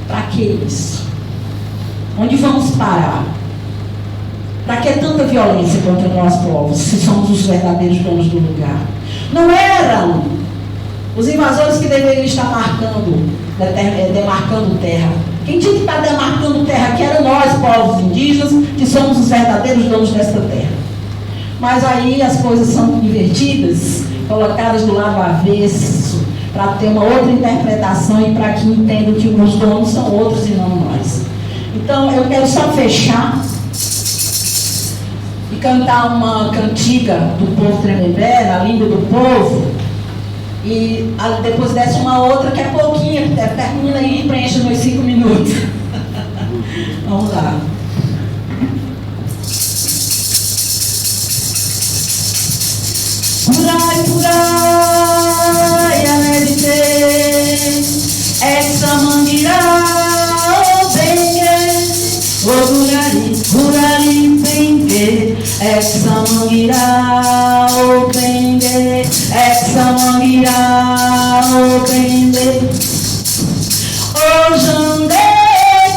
Para que isso? Onde vamos parar? Para que tanta violência contra nós povos, se somos os verdadeiros donos do lugar? Não eram os invasores que deveriam estar demarcando terra. Quem tinha que estar demarcando terra aqui eram nós, povos indígenas, que somos os verdadeiros donos desta terra. Mas aí as coisas são invertidas colocadas do lado avesso, para ter uma outra interpretação e para que entendam que os donos são outros e não nós. Então, eu quero só fechar e cantar uma cantiga do povo Tremembé, na língua do povo, e depois dessa uma outra que é pouquinha, termina aí e preenche nos 5 minutos. Vamos lá. Purai, purai, anedite, examangira, bengue, o gurari, gurari, bengue, examangira, o bengue, examangira, o bengue, o jande,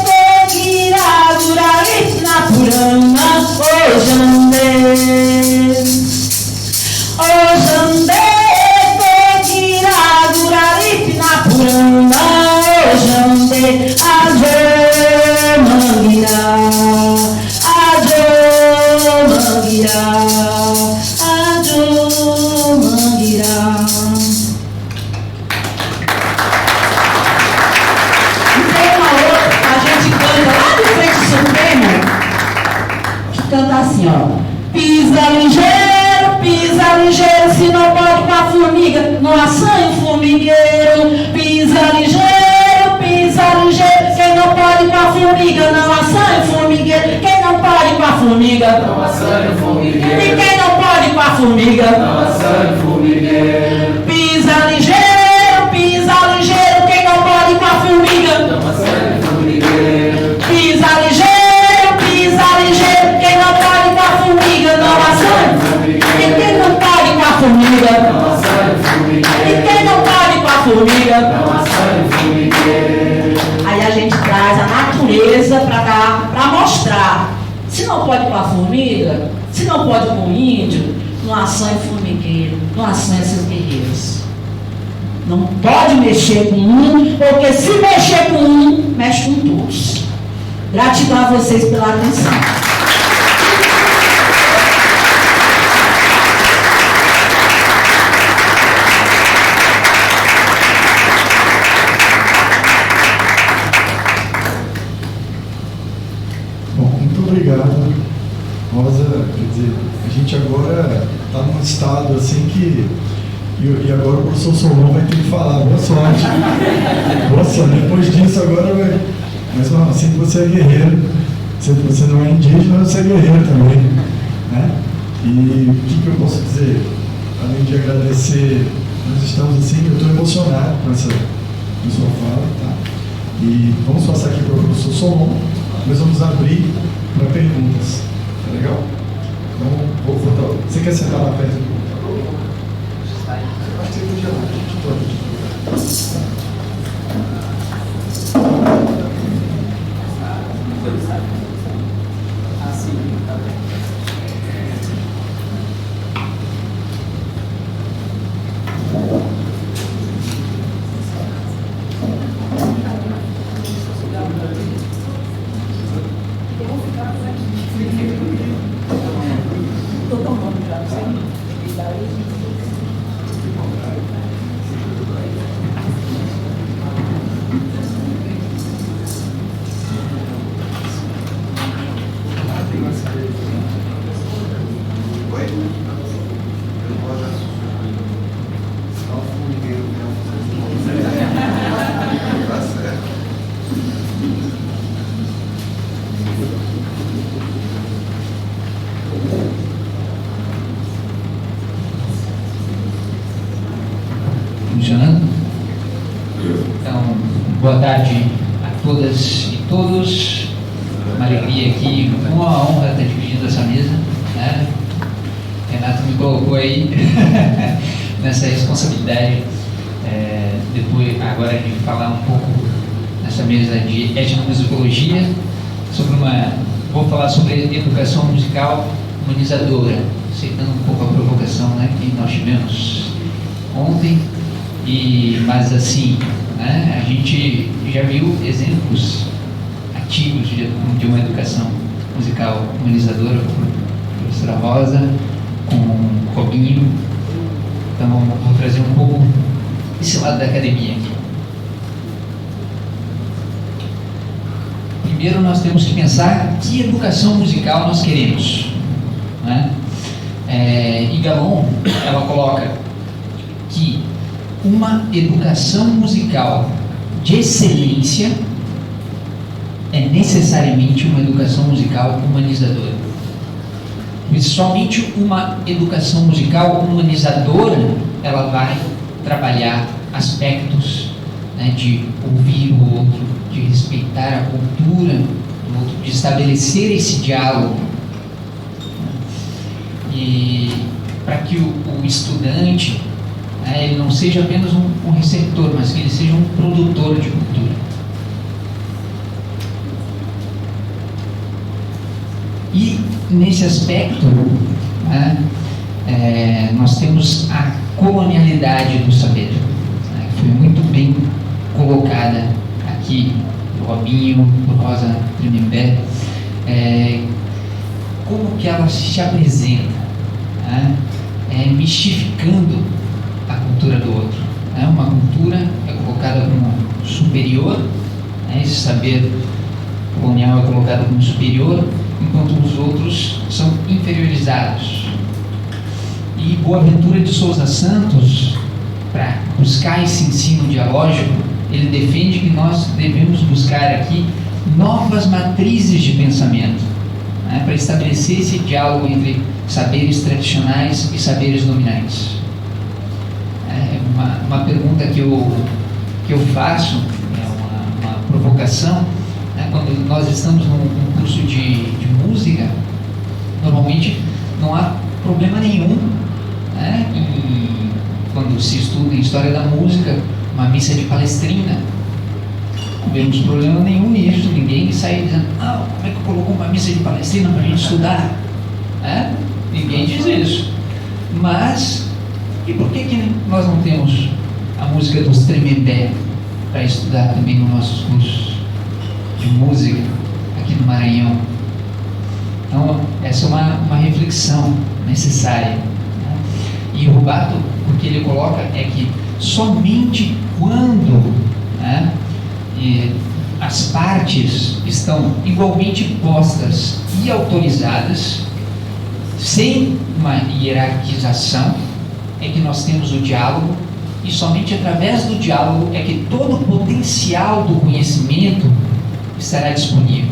kogira, gurari, na purana, o jande. Ojande, Kogira, Gurarip, na Purana, Ojande, Ajo, Mangira, Ajo, Mangira, Ajo, Mangira. E tem uma outra, a gente canta lá de frente do Supremo, que canta assim, ó. Pisa ligeiro, se não pode com a formiga, não assanha o formigueiro. Pisa ligeiro, quem não pode com a formiga, não assanha o formigueiro. Quem não pode com a formiga, não assanha o formigueiro. E quem não pode com a formiga, não assanha o formigueiro. Pisa ligeiro, quem não pode com a formiga, não assanha o formigueiro. Pisa ligeiro, quem não pode com a formiga, não assanha o formigueiro. E quem não pode com a formiga, não assanha o formigueiro. E quem não pode com a formiga, não assanha o formigueiro. Aí a gente traz a natureza para mostrar. Se não pode com a formiga, se não pode com o índio, não assanha o formigueiro, não assanha seus guerreiros. Não pode mexer com um, porque se mexer com um, mexe com todos. Gratidão a vocês pela atenção. Obrigado, Rosa. Quer dizer, a gente agora está num estado assim que. E agora o professor Solon vai ter que falar. Boa sorte. Boa sorte. Depois disso, agora vai. Mas não, assim que você é guerreiro, se você não é indígena, você é guerreiro também. Né? E o que eu posso dizer? Além de agradecer, nós estamos assim, eu estou emocionado com essa sua fala. Tá? E vamos passar aqui para o professor Solon. Nós vamos abrir para perguntas. Tá legal? Então, vou voltar. Você quer sentar lá perto do computador? Acho que você podia lá. A gente pode. Assim, tá bem. Funcionando? Então, boa tarde a todas e todos. Uma alegria aqui, uma honra estar dividindo essa mesa, né? Renato me colocou aí nessa responsabilidade, depois agora de falar um pouco nessa mesa de etnomusicologia, vou falar sobre educação musical humanizadora, aceitando um pouco a provocação, né, que nós tivemos ontem. Mas assim, né, a gente já viu exemplos ativos de uma educação musical humanizadora, com a professora Rosa, com o Robinho, Então, vou trazer um pouco esse lado da academia aqui. Primeiro, nós temos que pensar que educação musical nós queremos, né? E Galon, ela coloca que uma educação musical de excelência é necessariamente uma educação musical humanizadora. E somente uma educação musical humanizadora ela vai trabalhar aspectos, né, de ouvir o outro, de respeitar a cultura do outro, de estabelecer esse diálogo. E para que o estudante, né, ele não seja apenas um receptor, mas que ele seja um produtor de cultura. E nesse aspecto, né, nós temos a colonialidade do saber, né, que foi muito bem colocada aqui por Robinho, por Rosa Tremembé, como que ela se apresenta, né, mistificando a cultura do outro. Né, uma cultura é colocada como superior, né, esse saber colonial é colocado como superior, enquanto os outros são inferiorizados. E Boaventura de Souza Santos, para buscar esse ensino dialógico, ele defende que nós devemos buscar aqui novas matrizes de pensamento, né, para estabelecer esse diálogo entre saberes tradicionais e saberes dominantes. Uma pergunta que eu faço, uma provocação, né, quando nós estamos num curso de música, normalmente não há problema nenhum, né, quando se estuda em história da música, uma missa de Palestrina, não vemos problema nenhum nisso, ninguém sai dizendo, como é que colocou uma missa de Palestrina para a gente estudar? Ninguém diz isso. Mas, e por que nós não temos a música dos Tremembé para estudar também nos nossos cursos de música aqui no Maranhão? Então, essa é uma reflexão necessária, né? E o Rubato, o que ele coloca é que somente quando, né, as partes estão igualmente postas e autorizadas, sem uma hierarquização, é que nós temos o diálogo, e somente através do diálogo é que todo o potencial do conhecimento estará disponível.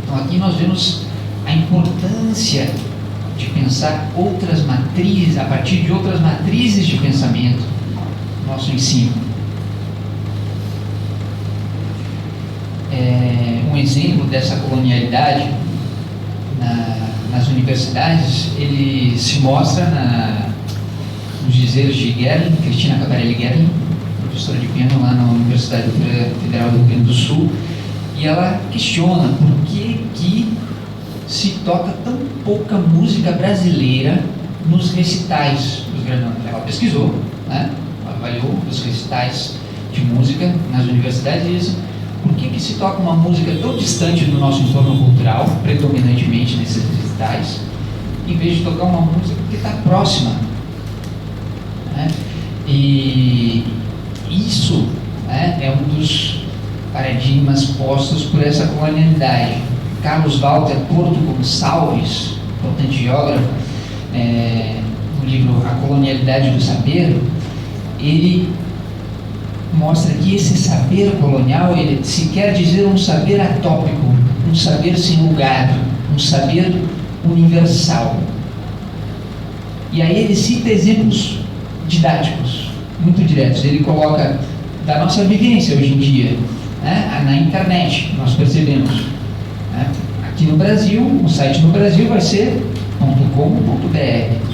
Então aqui nós vemos a importância de pensar outras matrizes, a partir de outras matrizes de pensamento, no nosso ensino. Um exemplo dessa colonialidade nas universidades, ele se mostra nos dizeres de Gerling, Cristina Cabarelli Gerling, professora de piano lá na Universidade Federal do Rio Grande do Sul, e ela questiona por que se toca tão pouca música brasileira nos recitais dos graduandos. Ela pesquisou, né? Ela avaliou os recitais de música nas universidades e disse: por que se toca uma música tão distante do nosso entorno cultural, predominantemente nesses recitais, em vez de tocar uma música que está próxima, né? E isso, né, é um dos paradigmas postos por essa colonialidade. Carlos Walter Porto Gonçalves, importante geógrafo, no livro A Colonialidade do Saber, ele mostra que esse saber colonial, ele se quer dizer um saber atópico, um saber sem lugar, um saber universal. E aí ele cita exemplos didáticos, muito diretos. Ele coloca da nossa vivência hoje em dia, né? Na internet, nós percebemos, né? Aqui no Brasil, o site no Brasil vai ser .com.br,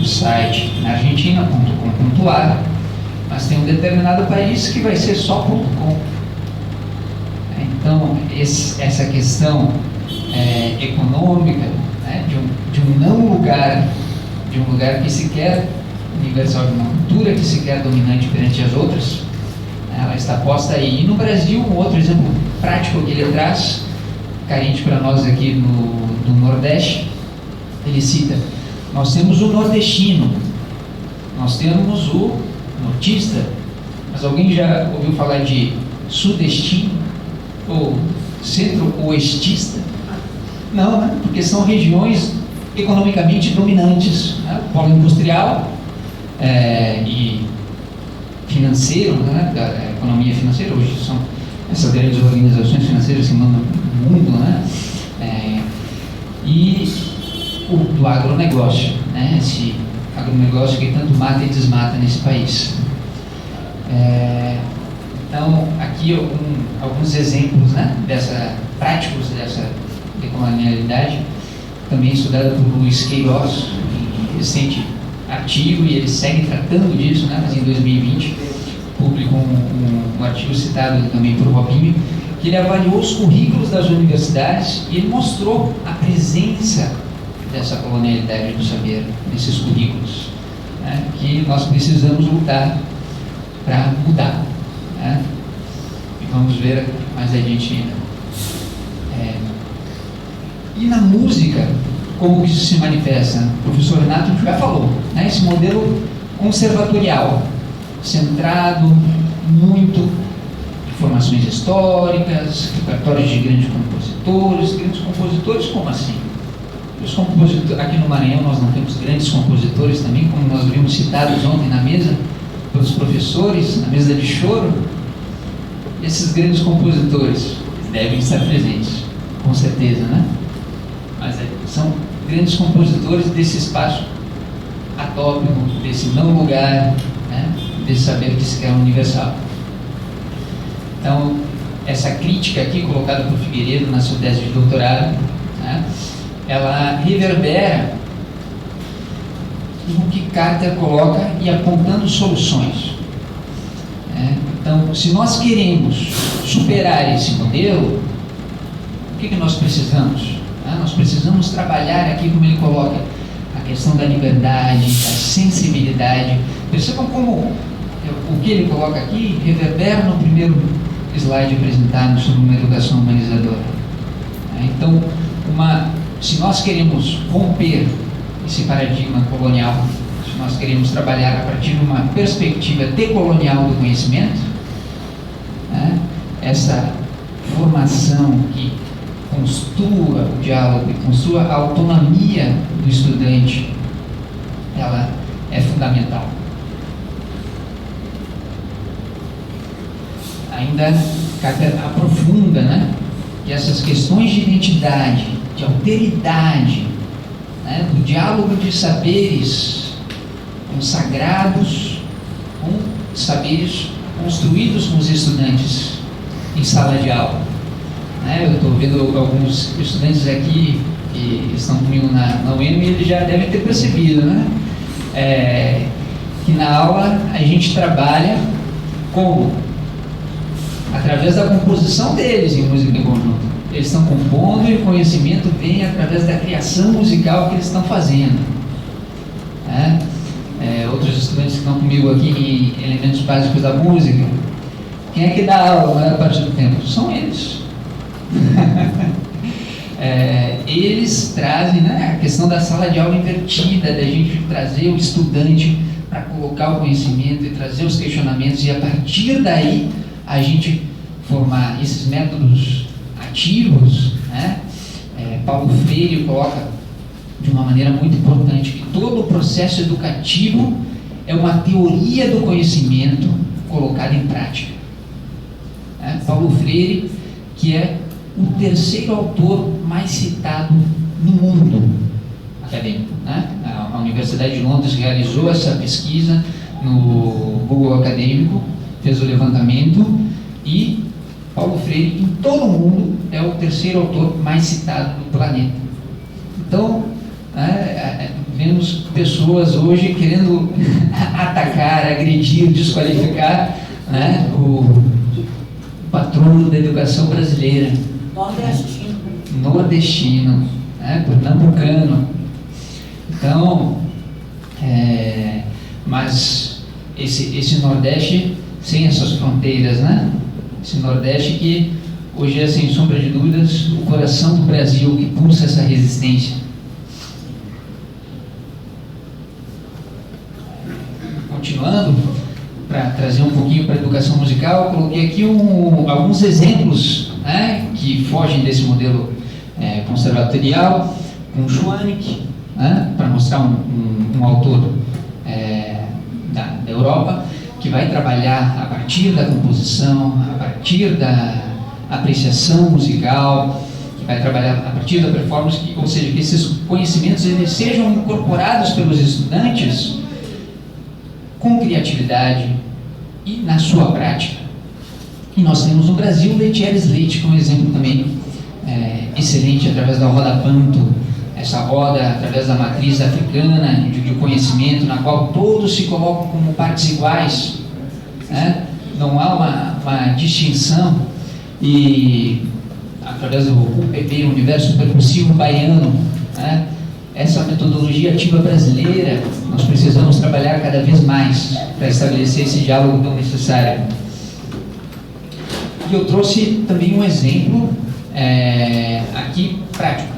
o site na Argentina .com.ar, mas tem um determinado país que vai ser só .com. Então, essa questão econômica, né, de um não lugar, de um lugar que se quer universal, de uma cultura que se quer dominante perante as outras, ela está posta aí. E no Brasil, um outro exemplo prático que ele traz, carente para nós aqui no Nordeste, ele cita: nós temos o nordestino, Nós temos o nortista, mas alguém já ouviu falar de sudestino ou centro-oestista? Não, né? Porque são regiões economicamente dominantes, né? O polo industrial e financeiro, né? Da economia financeira, hoje são essas grandes organizações financeiras que mandam no mundo, né? E do agronegócio, né? Esse agronegócio que tanto mata e desmata nesse país. Então, aqui alguns exemplos, né? Práticos dessa decolonialidade, também estudada por Luiz Queiroz, em recente artigo, e ele segue tratando disso, né? Mas em 2020 publicou um artigo citado também por Robinho, que ele avaliou os currículos das universidades e ele mostrou a presença dessa colonialidade do saber nesses currículos, né? Que nós precisamos lutar para mudar, né? E vamos ver mais adiante ainda. E na música, como isso se manifesta? O professor Renato já falou, né? Esse modelo conservatorial, centrado muito em formações históricas, repertórios de grandes compositores, como assim? Os compositores, aqui no Maranhão nós não temos grandes compositores também, como nós vimos citados ontem na mesa, pelos professores, na mesa de choro. Esses grandes compositores devem estar presentes, com certeza, né? Mas são grandes compositores desse espaço atópico, desse não lugar, né? Desse saber que se quer universal. Então, essa crítica aqui, colocada por Figueiredo na sua tese de doutorado, né? Ela reverbera no que Carter coloca e apontando soluções. Então, se nós queremos superar esse modelo, o que nós precisamos? Nós precisamos trabalhar aqui, como ele coloca, a questão da liberdade, da sensibilidade. Percebam como o que ele coloca aqui reverbera no primeiro slide apresentado sobre uma educação humanizadora. Então, se nós queremos romper esse paradigma colonial, se nós queremos trabalhar a partir de uma perspectiva decolonial do conhecimento, né? Essa formação que construa o diálogo e construa a autonomia do estudante, ela é fundamental. Ainda Carter aprofunda, né, que essas questões de identidade, de alteridade, né, do diálogo de saberes consagrados com saberes construídos com os estudantes em sala de aula. Eu estou vendo alguns estudantes aqui que estão comigo na UEM e eles já devem ter percebido, né? Que na aula a gente trabalha como? Através da composição deles em música em conjunto. Eles estão compondo e o conhecimento vem através da criação musical que eles estão fazendo. Outros estudantes que estão comigo aqui em elementos básicos da música, quem é que dá aula a maior parte do tempo? São eles. Eles trazem, né, a questão da sala de aula invertida, da gente trazer o estudante para colocar o conhecimento e trazer os questionamentos, e a partir daí a gente formar esses métodos ativos, né? Paulo Freire coloca de uma maneira muito importante que todo o processo educativo é uma teoria do conhecimento colocada em prática. Paulo Freire, que é o terceiro autor mais citado no mundo acadêmico, né? A Universidade de Londres realizou essa pesquisa no Google Acadêmico, fez o levantamento, e Paulo Freire, em todo o mundo, é o terceiro autor mais citado no planeta. Então, vemos pessoas hoje querendo atacar, agredir, desqualificar, né, o patrono da educação brasileira. Nordestino, né, pernambucano. Então, mas esse Nordeste sem essas fronteiras, né? Esse Nordeste que hoje é, sem sombra de dúvidas, o coração do Brasil, que pulsa essa resistência. trazer um pouquinho para a educação musical, eu coloquei aqui alguns exemplos, né, que fogem desse modelo conservatorial, com Schwanneck, né, para mostrar um autor da Europa, que vai trabalhar a partir da composição, a partir da apreciação musical, que vai trabalhar a partir da performance, ou seja, que esses conhecimentos eles sejam incorporados pelos estudantes com criatividade e na sua prática. E nós temos no Brasil Letieres Leite, que é um exemplo também excelente, através da roda Panto, essa roda através da matriz africana de conhecimento, na qual todos se colocam como partes iguais, né? Não há uma distinção, e através do UPB, Universo Percussivo Baiano, né? Essa metodologia ativa brasileira, nós precisamos trabalhar cada vez mais para estabelecer esse diálogo tão necessário. E eu trouxe também um exemplo aqui prático.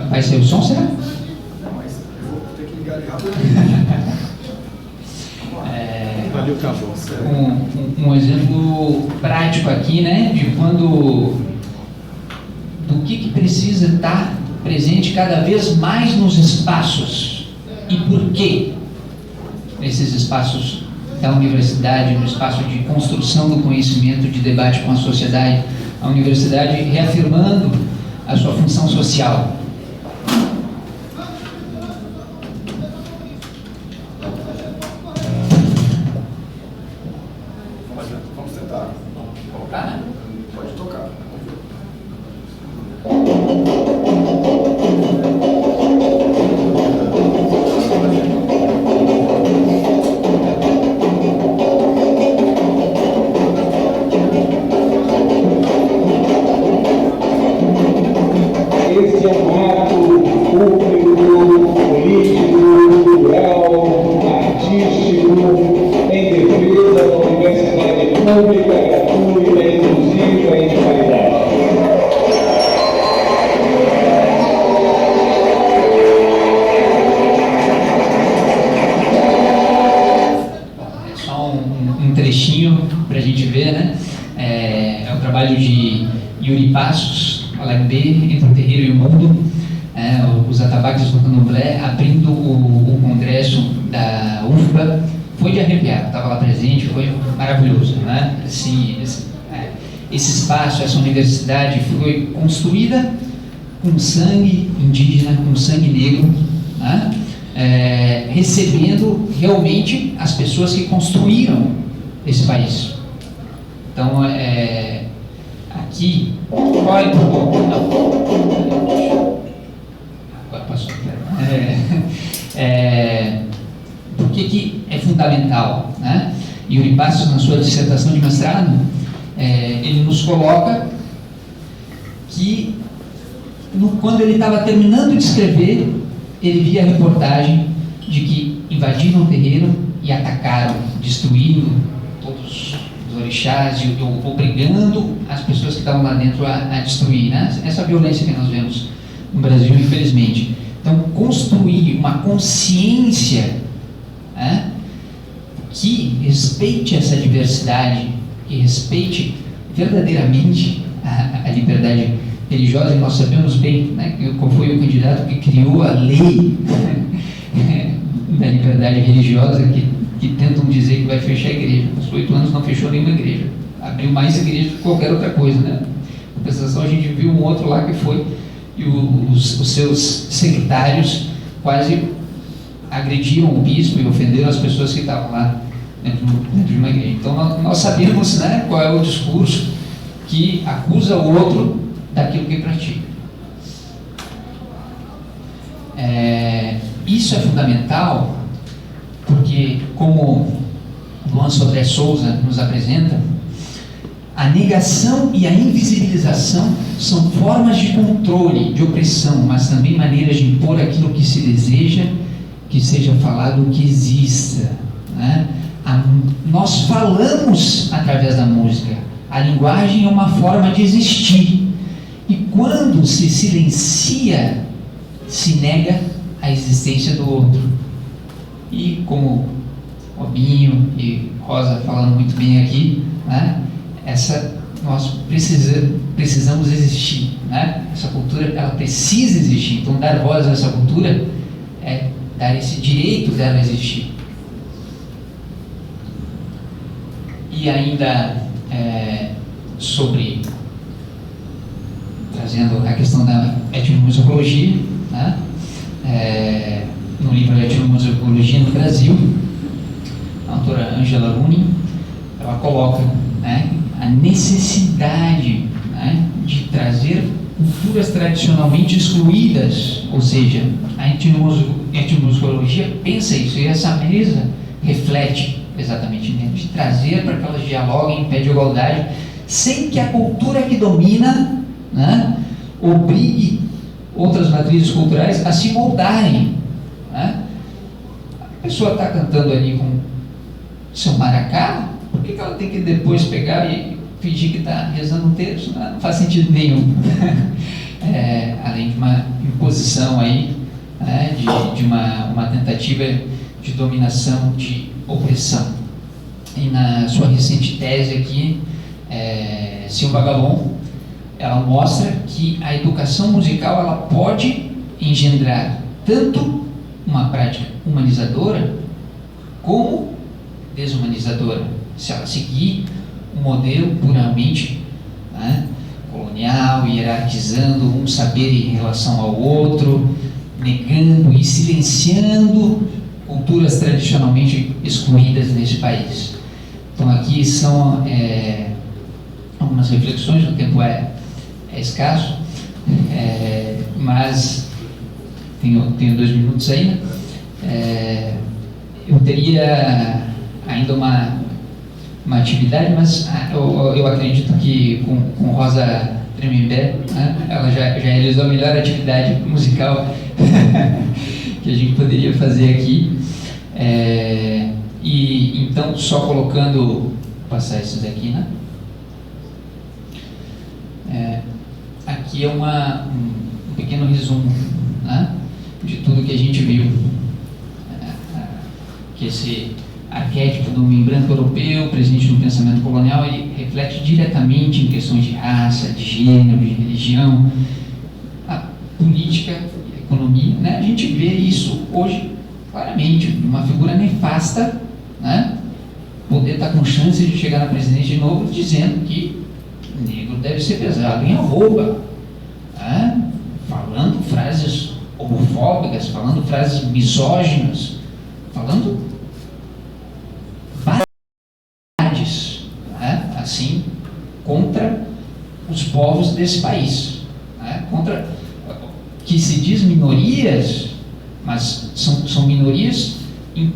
Vai ser o som, será? Não, mas eu vou ter que ligar ele rapidamente. Valeu, Cavô. Um exemplo prático aqui, né, de do que precisa estar presente cada vez mais nos espaços e por quê nesses espaços da universidade, no espaço de construção do conhecimento, de debate com a sociedade, a universidade reafirmando a sua função social. Vamos tentar. Colocar, né? Pode tocar. Este é um ato público, político, cultural, artístico, em defesa da universidade pública, gratuita, inclusiva e de qualidade. É só um trechinho para a gente ver, né? É o trabalho de Yuri Passos, Alembê, Entre o Terreiro e o Mundo, os atabaques do candomblé, abrindo o congresso da UFBA. Foi de arrepiar, estava lá presente, foi maravilhoso, né? Esse espaço, essa universidade foi construída com sangue indígena, com sangue negro, né? Recebendo realmente as pessoas que construíram esse país. Então, aqui, olha, não, agora passou. Por que é fundamental, né? Yuri Passos, na sua dissertação de mestrado, ele nos coloca que quando ele estava terminando de escrever, ele via a reportagem de que invadiram o terreiro e atacaram, destruindo todos os orixás e obrigando as pessoas que estavam lá dentro a destruir, né? Essa violência que nós vemos no Brasil, infelizmente. Então, construir uma consciência, né, que respeite essa diversidade, que respeite verdadeiramente a liberdade religiosa, e nós sabemos bem, né, qual foi o candidato que criou a lei da liberdade religiosa, que tentam dizer que vai fechar a igreja. Nos 8 anos não fechou nenhuma igreja, abriu mais igreja do que qualquer outra coisa, né? Em compensação, a gente viu um outro lá que foi, e os seus secretários quase agrediram o bispo e ofenderam as pessoas que estavam lá dentro de uma igreja. Então nós sabemos, né, qual é o discurso que acusa o outro daquilo que pratica. Isso é fundamental porque, como Luan Sodré Souza nos apresenta, a negação e a invisibilização são formas de controle, de opressão, mas também maneiras de impor aquilo que se deseja que seja falado, o que exista, né? Nós falamos através da música. A linguagem é uma forma de existir. E quando se silencia, se nega a existência do outro. E como Robinho e Rosa falando muito bem aqui, né? Nós precisamos existir, né? Essa cultura, ela precisa existir. Então, dar voz a essa cultura é dar esse direito dela a existir. E ainda trazendo a questão da etnomusicologia, né? No livro Etnomusicologia no Brasil, a autora Angela Runin, ela coloca, né, a necessidade, né, de trazer culturas tradicionalmente excluídas, ou seja, a etnomusicologia pensa isso, e essa mesa reflete exatamente, né, de trazer para que elas dialoguem em pé de igualdade, sem que a cultura que domina, né, obrigue outras matrizes culturais a se moldarem, né? A pessoa está cantando ali com seu maracá, por que ela tem que depois pegar e fingir que está rezando um terço? Não faz sentido nenhum. Além de uma imposição aí, né, de uma tentativa de dominação, de opressão. E na sua recente tese aqui, Silva Galon, ela mostra que a educação musical ela pode engendrar tanto uma prática humanizadora como desumanizadora, se ela seguir um modelo puramente, né, colonial, hierarquizando um saber em relação ao outro, negando e silenciando culturas tradicionalmente excluídas nesse país. Então aqui são algumas reflexões, o tempo é escasso, mas tenho 2 minutos ainda. Eu teria ainda uma atividade, mas eu acredito que com Rosa Tremembé, né, ela já realizou a melhor atividade musical que a gente poderia fazer aqui. E então, só colocando, passar esses aqui, né? Aqui é um pequeno resumo, né, de tudo que a gente viu, que esse arquétipo do homem branco europeu, presente no pensamento colonial, ele reflete diretamente em questões de raça, de gênero, de religião, a política, a economia, né? A gente vê isso hoje claramente, uma figura nefasta, né, poder estar com chance de chegar na presidência de novo dizendo que negro deve ser pesado em arroba, né? Falando frases homofóbicas, falando frases misóginas, falando verdades, né, assim, contra os povos desse país, né, contra que se diz minorias, mas são minorias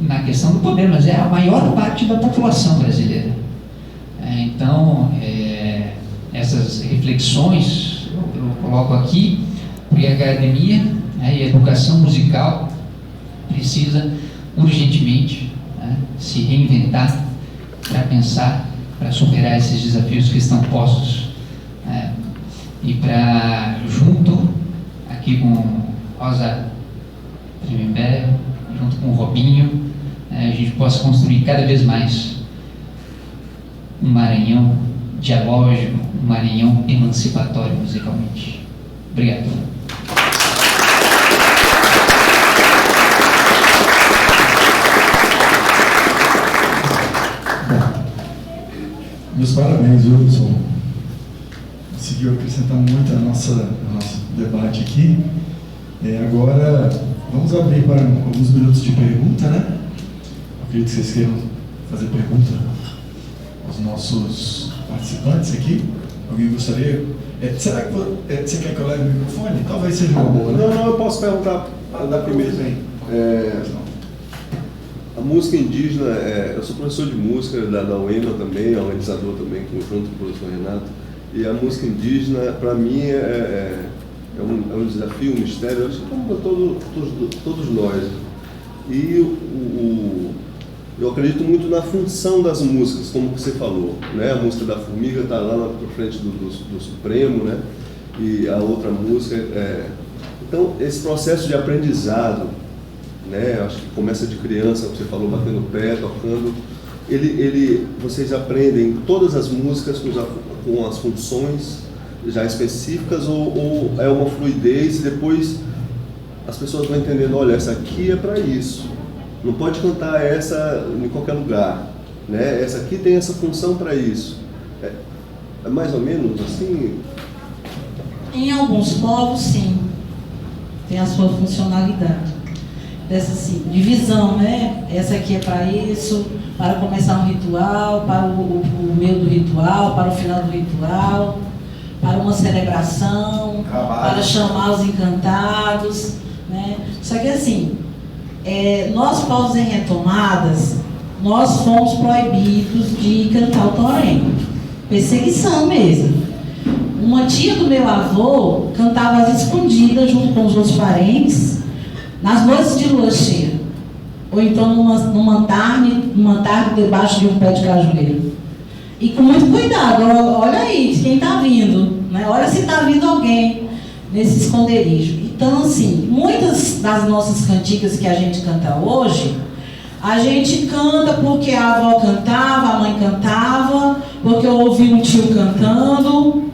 na questão do poder, mas é a maior parte da população brasileira. Então, essas reflexões eu coloco aqui, porque a academia, né, e a educação musical precisa urgentemente, né, se reinventar para pensar, para superar esses desafios que estão postos, né, e para, junto aqui com Rosa Tremembé, junto com o Robinho, a gente possa construir cada vez mais um Maranhão dialógico, um Maranhão emancipatório musicalmente. Obrigado. Meus parabéns, Wilson. Conseguiu acrescentar muito ao nosso debate aqui. Agora, vamos abrir para alguns minutos de pergunta, né? Eu acredito que vocês queiram fazer pergunta aos nossos participantes aqui. Alguém gostaria? Será que você quer que eu leve o microfone? Talvez seja uma boa, né? Não, eu posso perguntar da primeira. A música indígena, eu sou professor de música da UEMA também, organizador também, junto com o professor Renato, e a música indígena, para mim, é um desafio, um mistério, acho que como para todos nós. E eu acredito muito na função das músicas, como você falou, né? A música da Formiga está lá na frente do Supremo, né? E a outra música Então, esse processo de aprendizado, né? Acho que começa de criança, você falou, batendo pé, tocando. Vocês aprendem todas as músicas com as funções já específicas ou é uma fluidez e depois as pessoas vão entendendo, olha, essa aqui é para isso, não pode cantar essa em qualquer lugar, né? Essa aqui tem essa função para isso. É mais ou menos assim? Em alguns povos, sim, tem a sua funcionalidade. Dessa assim, divisão, né? Essa aqui é para isso, para começar um ritual, para o meio do ritual, para o final do ritual, para uma celebração, para chamar os encantados, né? Só que assim, nós povos em retomadas, nós fomos proibidos de cantar o torém. Perseguição mesmo. Uma tia do meu avô cantava às escondidas junto com os outros parentes nas noites de lua cheia, ou então numa tarde debaixo de um pé de cajueiro. E com muito cuidado, olha aí, quem está vindo, né? Olha se está vindo alguém nesse esconderijo. Então, assim, muitas das nossas cantigas que a gente canta hoje, a gente canta porque a avó cantava, a mãe cantava, porque eu ouvi um tio cantando,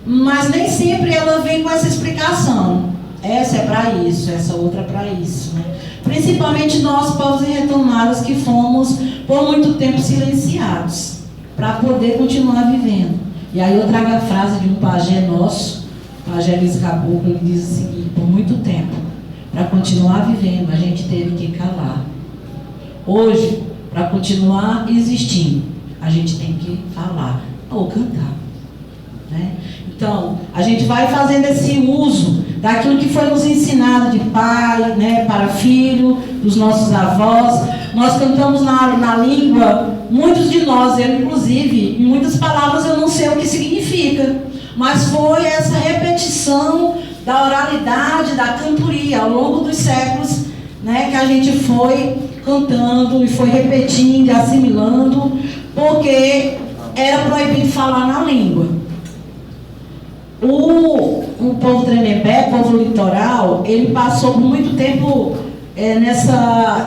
mas nem sempre ela vem com essa explicação. Essa é para isso, essa outra é para isso, né? Principalmente nós, povos em retomadas, que fomos por muito tempo silenciados, para poder continuar vivendo. E aí eu trago a frase de um pajé nosso, pajé Luiz Caboclo, ele diz o seguinte: por muito tempo, para continuar vivendo, a gente teve que calar. Hoje, para continuar existindo, a gente tem que falar ou cantar, né? Então, a gente vai fazendo esse uso daquilo que foi nos ensinado de pai, né, para filho, dos nossos avós. Nós cantamos na língua, muitos de nós, eu inclusive, em muitas palavras eu não sei o que significa, mas foi essa repetição da oralidade, da cantoria, ao longo dos séculos, né, que a gente foi cantando e foi repetindo, assimilando, porque era proibido falar na língua. O povo Tremembé, povo litoral, ele passou por muito tempo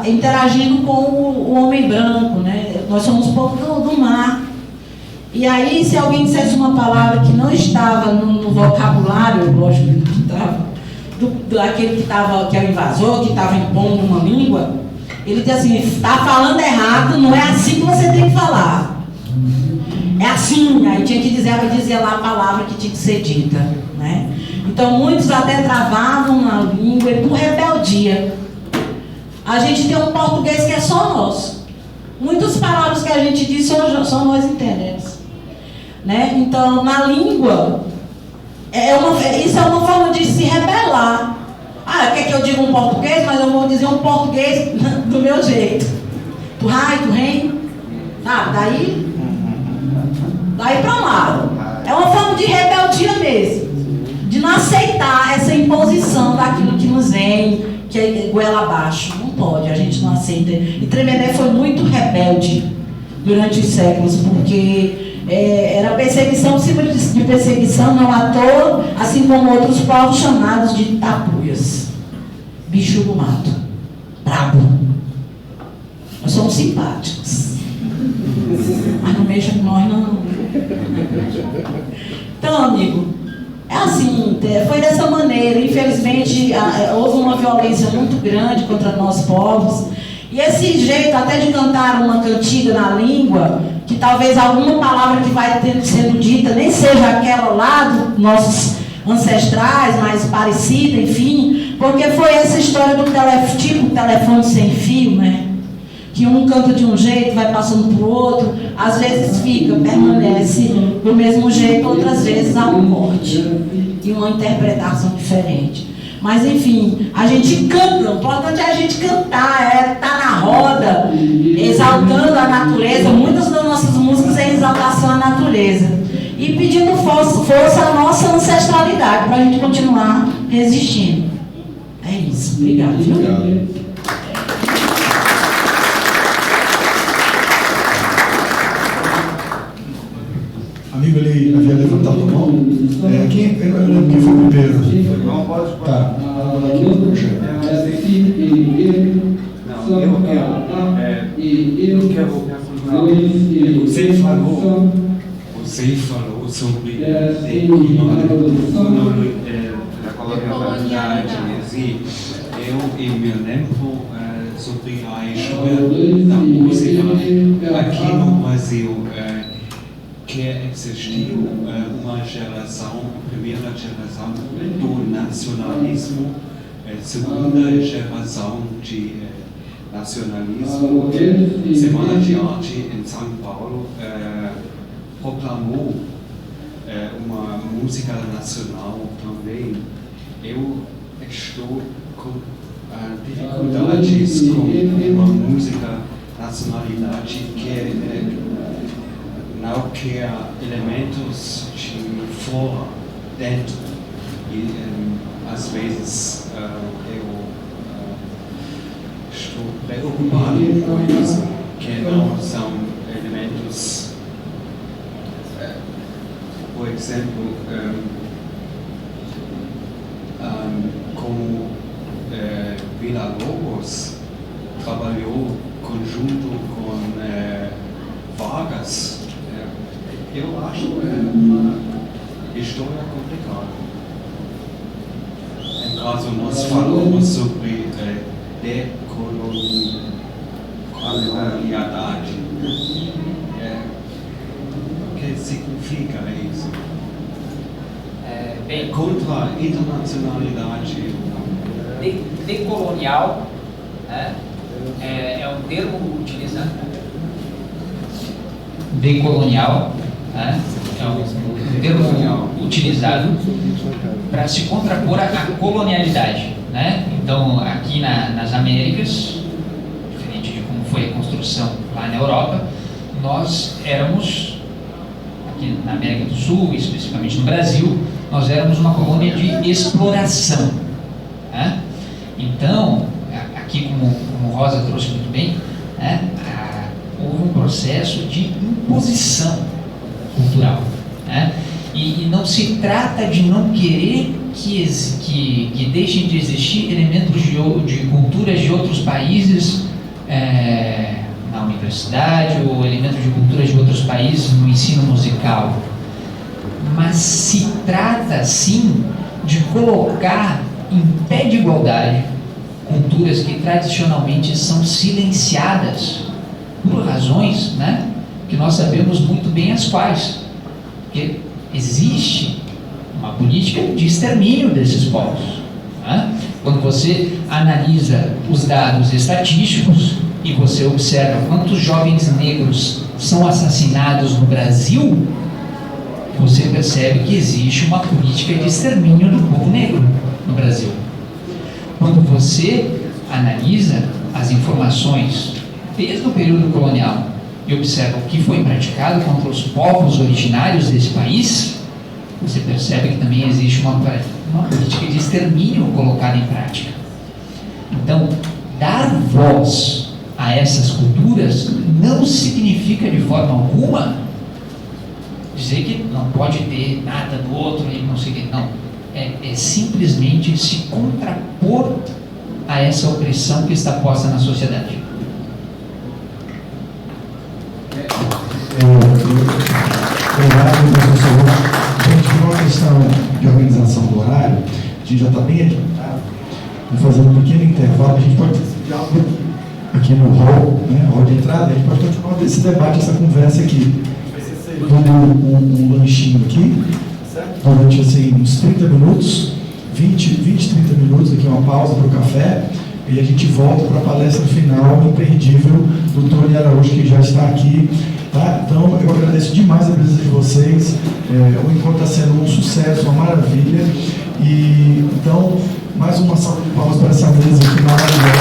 interagindo com o homem branco, né? Nós somos povo do mar. E aí, se alguém dissesse uma palavra que não estava no vocabulário, lógico que estava, daquele que é o invasor, que estava impondo uma língua, ele dizia assim: está falando errado, não é assim que você tem que falar. É assim, aí tinha que dizer, ela dizia lá a palavra que tinha que ser dita, né? Então muitos até travavam na língua e por rebeldia. A gente tem um português que é só nosso. Muitas palavras que a gente diz só nós entendemos, né? Então na língua, isso é uma forma de se rebelar. Quer que eu diga um português, mas eu vou dizer um português do meu jeito. Tu rai, tu rei. Daí para lá. É uma forma de rebeldia mesmo, de não aceitar essa imposição daquilo que nos vem, que é goela abaixo. Não pode, a gente não aceita. E Tremembé foi muito rebelde durante os séculos, porque era perseguição, cima de perseguição, não à toa, assim como outros povos chamados de tapuias, bicho do mato, brabo. Nós somos simpáticos, mas não mexa com nós não. Então, amigo, é assim, foi dessa maneira. Infelizmente houve uma violência muito grande contra nós povos, e esse jeito até de cantar uma cantiga na língua, que talvez alguma palavra que vai sendo dita nem seja aquela lá dos nossos ancestrais, mais parecida, enfim, porque foi essa história do telefone sem fio, né? Que um canta de um jeito, vai passando para o outro, às vezes permanece do mesmo jeito, outras vezes há um corte e uma interpretação diferente. Mas enfim, a gente canta, o importante é a gente cantar, estar na roda, exaltando a natureza. Muitas das nossas músicas é exaltação à natureza e pedindo força à nossa ancestralidade para a gente continuar resistindo. É isso, obrigado. Obrigado. Amigo, ele havia levantado a mão. Eu não lembro quem foi o primeiro. Não pode. Tá. Aqui, puxa. você falou sobre a colonialidade. Sim, eu me lembro sobre a história da música aqui no Brasil, que existiu uma geração, a primeira geração do nacionalismo, a segunda geração de nacionalismo. Semana de Arte em São Paulo proclamou uma música nacional também. Eu estou com dificuldades com uma música nacionalidade que não quer elementos de fora, dentro. E às vezes eu estou preocupado com isso, que não são elementos, por exemplo, como Villa-Lobos trabalhou conjunto com Vargas. Eu acho uma história complicada. Em caso, nós falamos sobre decolonialidade. O que significa isso? Bem, contra a internacionalidade. Decolonial, né, é um termo utilizado. Decolonial, né, é um termo utilizado para se contrapor à colonialidade, né? Então, aqui nas Américas, diferente de como foi a construção lá na Europa, nós éramos, aqui na América do Sul, especificamente no Brasil, nós éramos uma colônia de exploração, né? Então, aqui como Rosa trouxe muito bem, né, houve um processo de imposição cultural, né? E não se trata de não querer que deixem de existir elementos de culturas de outros países na universidade, ou elementos de culturas de outros países no ensino musical, mas se trata sim de colocar em pé de igualdade culturas que tradicionalmente são silenciadas por razões, né, que nós sabemos muito bem as quais, porque existe uma política de extermínio desses povos, né? Quando você analisa os dados estatísticos e você observa quantos jovens negros são assassinados no Brasil, você percebe que existe uma política de extermínio do povo negro no Brasil. Quando você analisa as informações desde o período colonial e observa o que foi praticado contra os povos originários desse país, você percebe que também existe uma política de extermínio colocada em prática. Então, dar voz a essas culturas não significa de forma alguma dizer que não pode ter nada do outro e não sei o que, não. É simplesmente se contrapor a essa opressão que está posta na sociedade. Obrigado, professor. Gente, por uma questão de organização do horário, a gente já está bem adiantado. Vamos fazer um pequeno intervalo. A gente pode fazer algo aqui no hall, né, hall de entrada. A gente pode continuar esse debate, essa conversa aqui. Dando um lanchinho aqui, durante assim, uns 30 minutos, 20, 30 minutos, aqui uma pausa para o café, e a gente volta para a palestra final imperdível do Tony Araújo, que já está aqui. Tá? Então, eu agradeço demais a presença de vocês. O encontro está sendo um sucesso, uma maravilha. E então, mais uma salva de palmas para essa mesa aqui maravilhosa.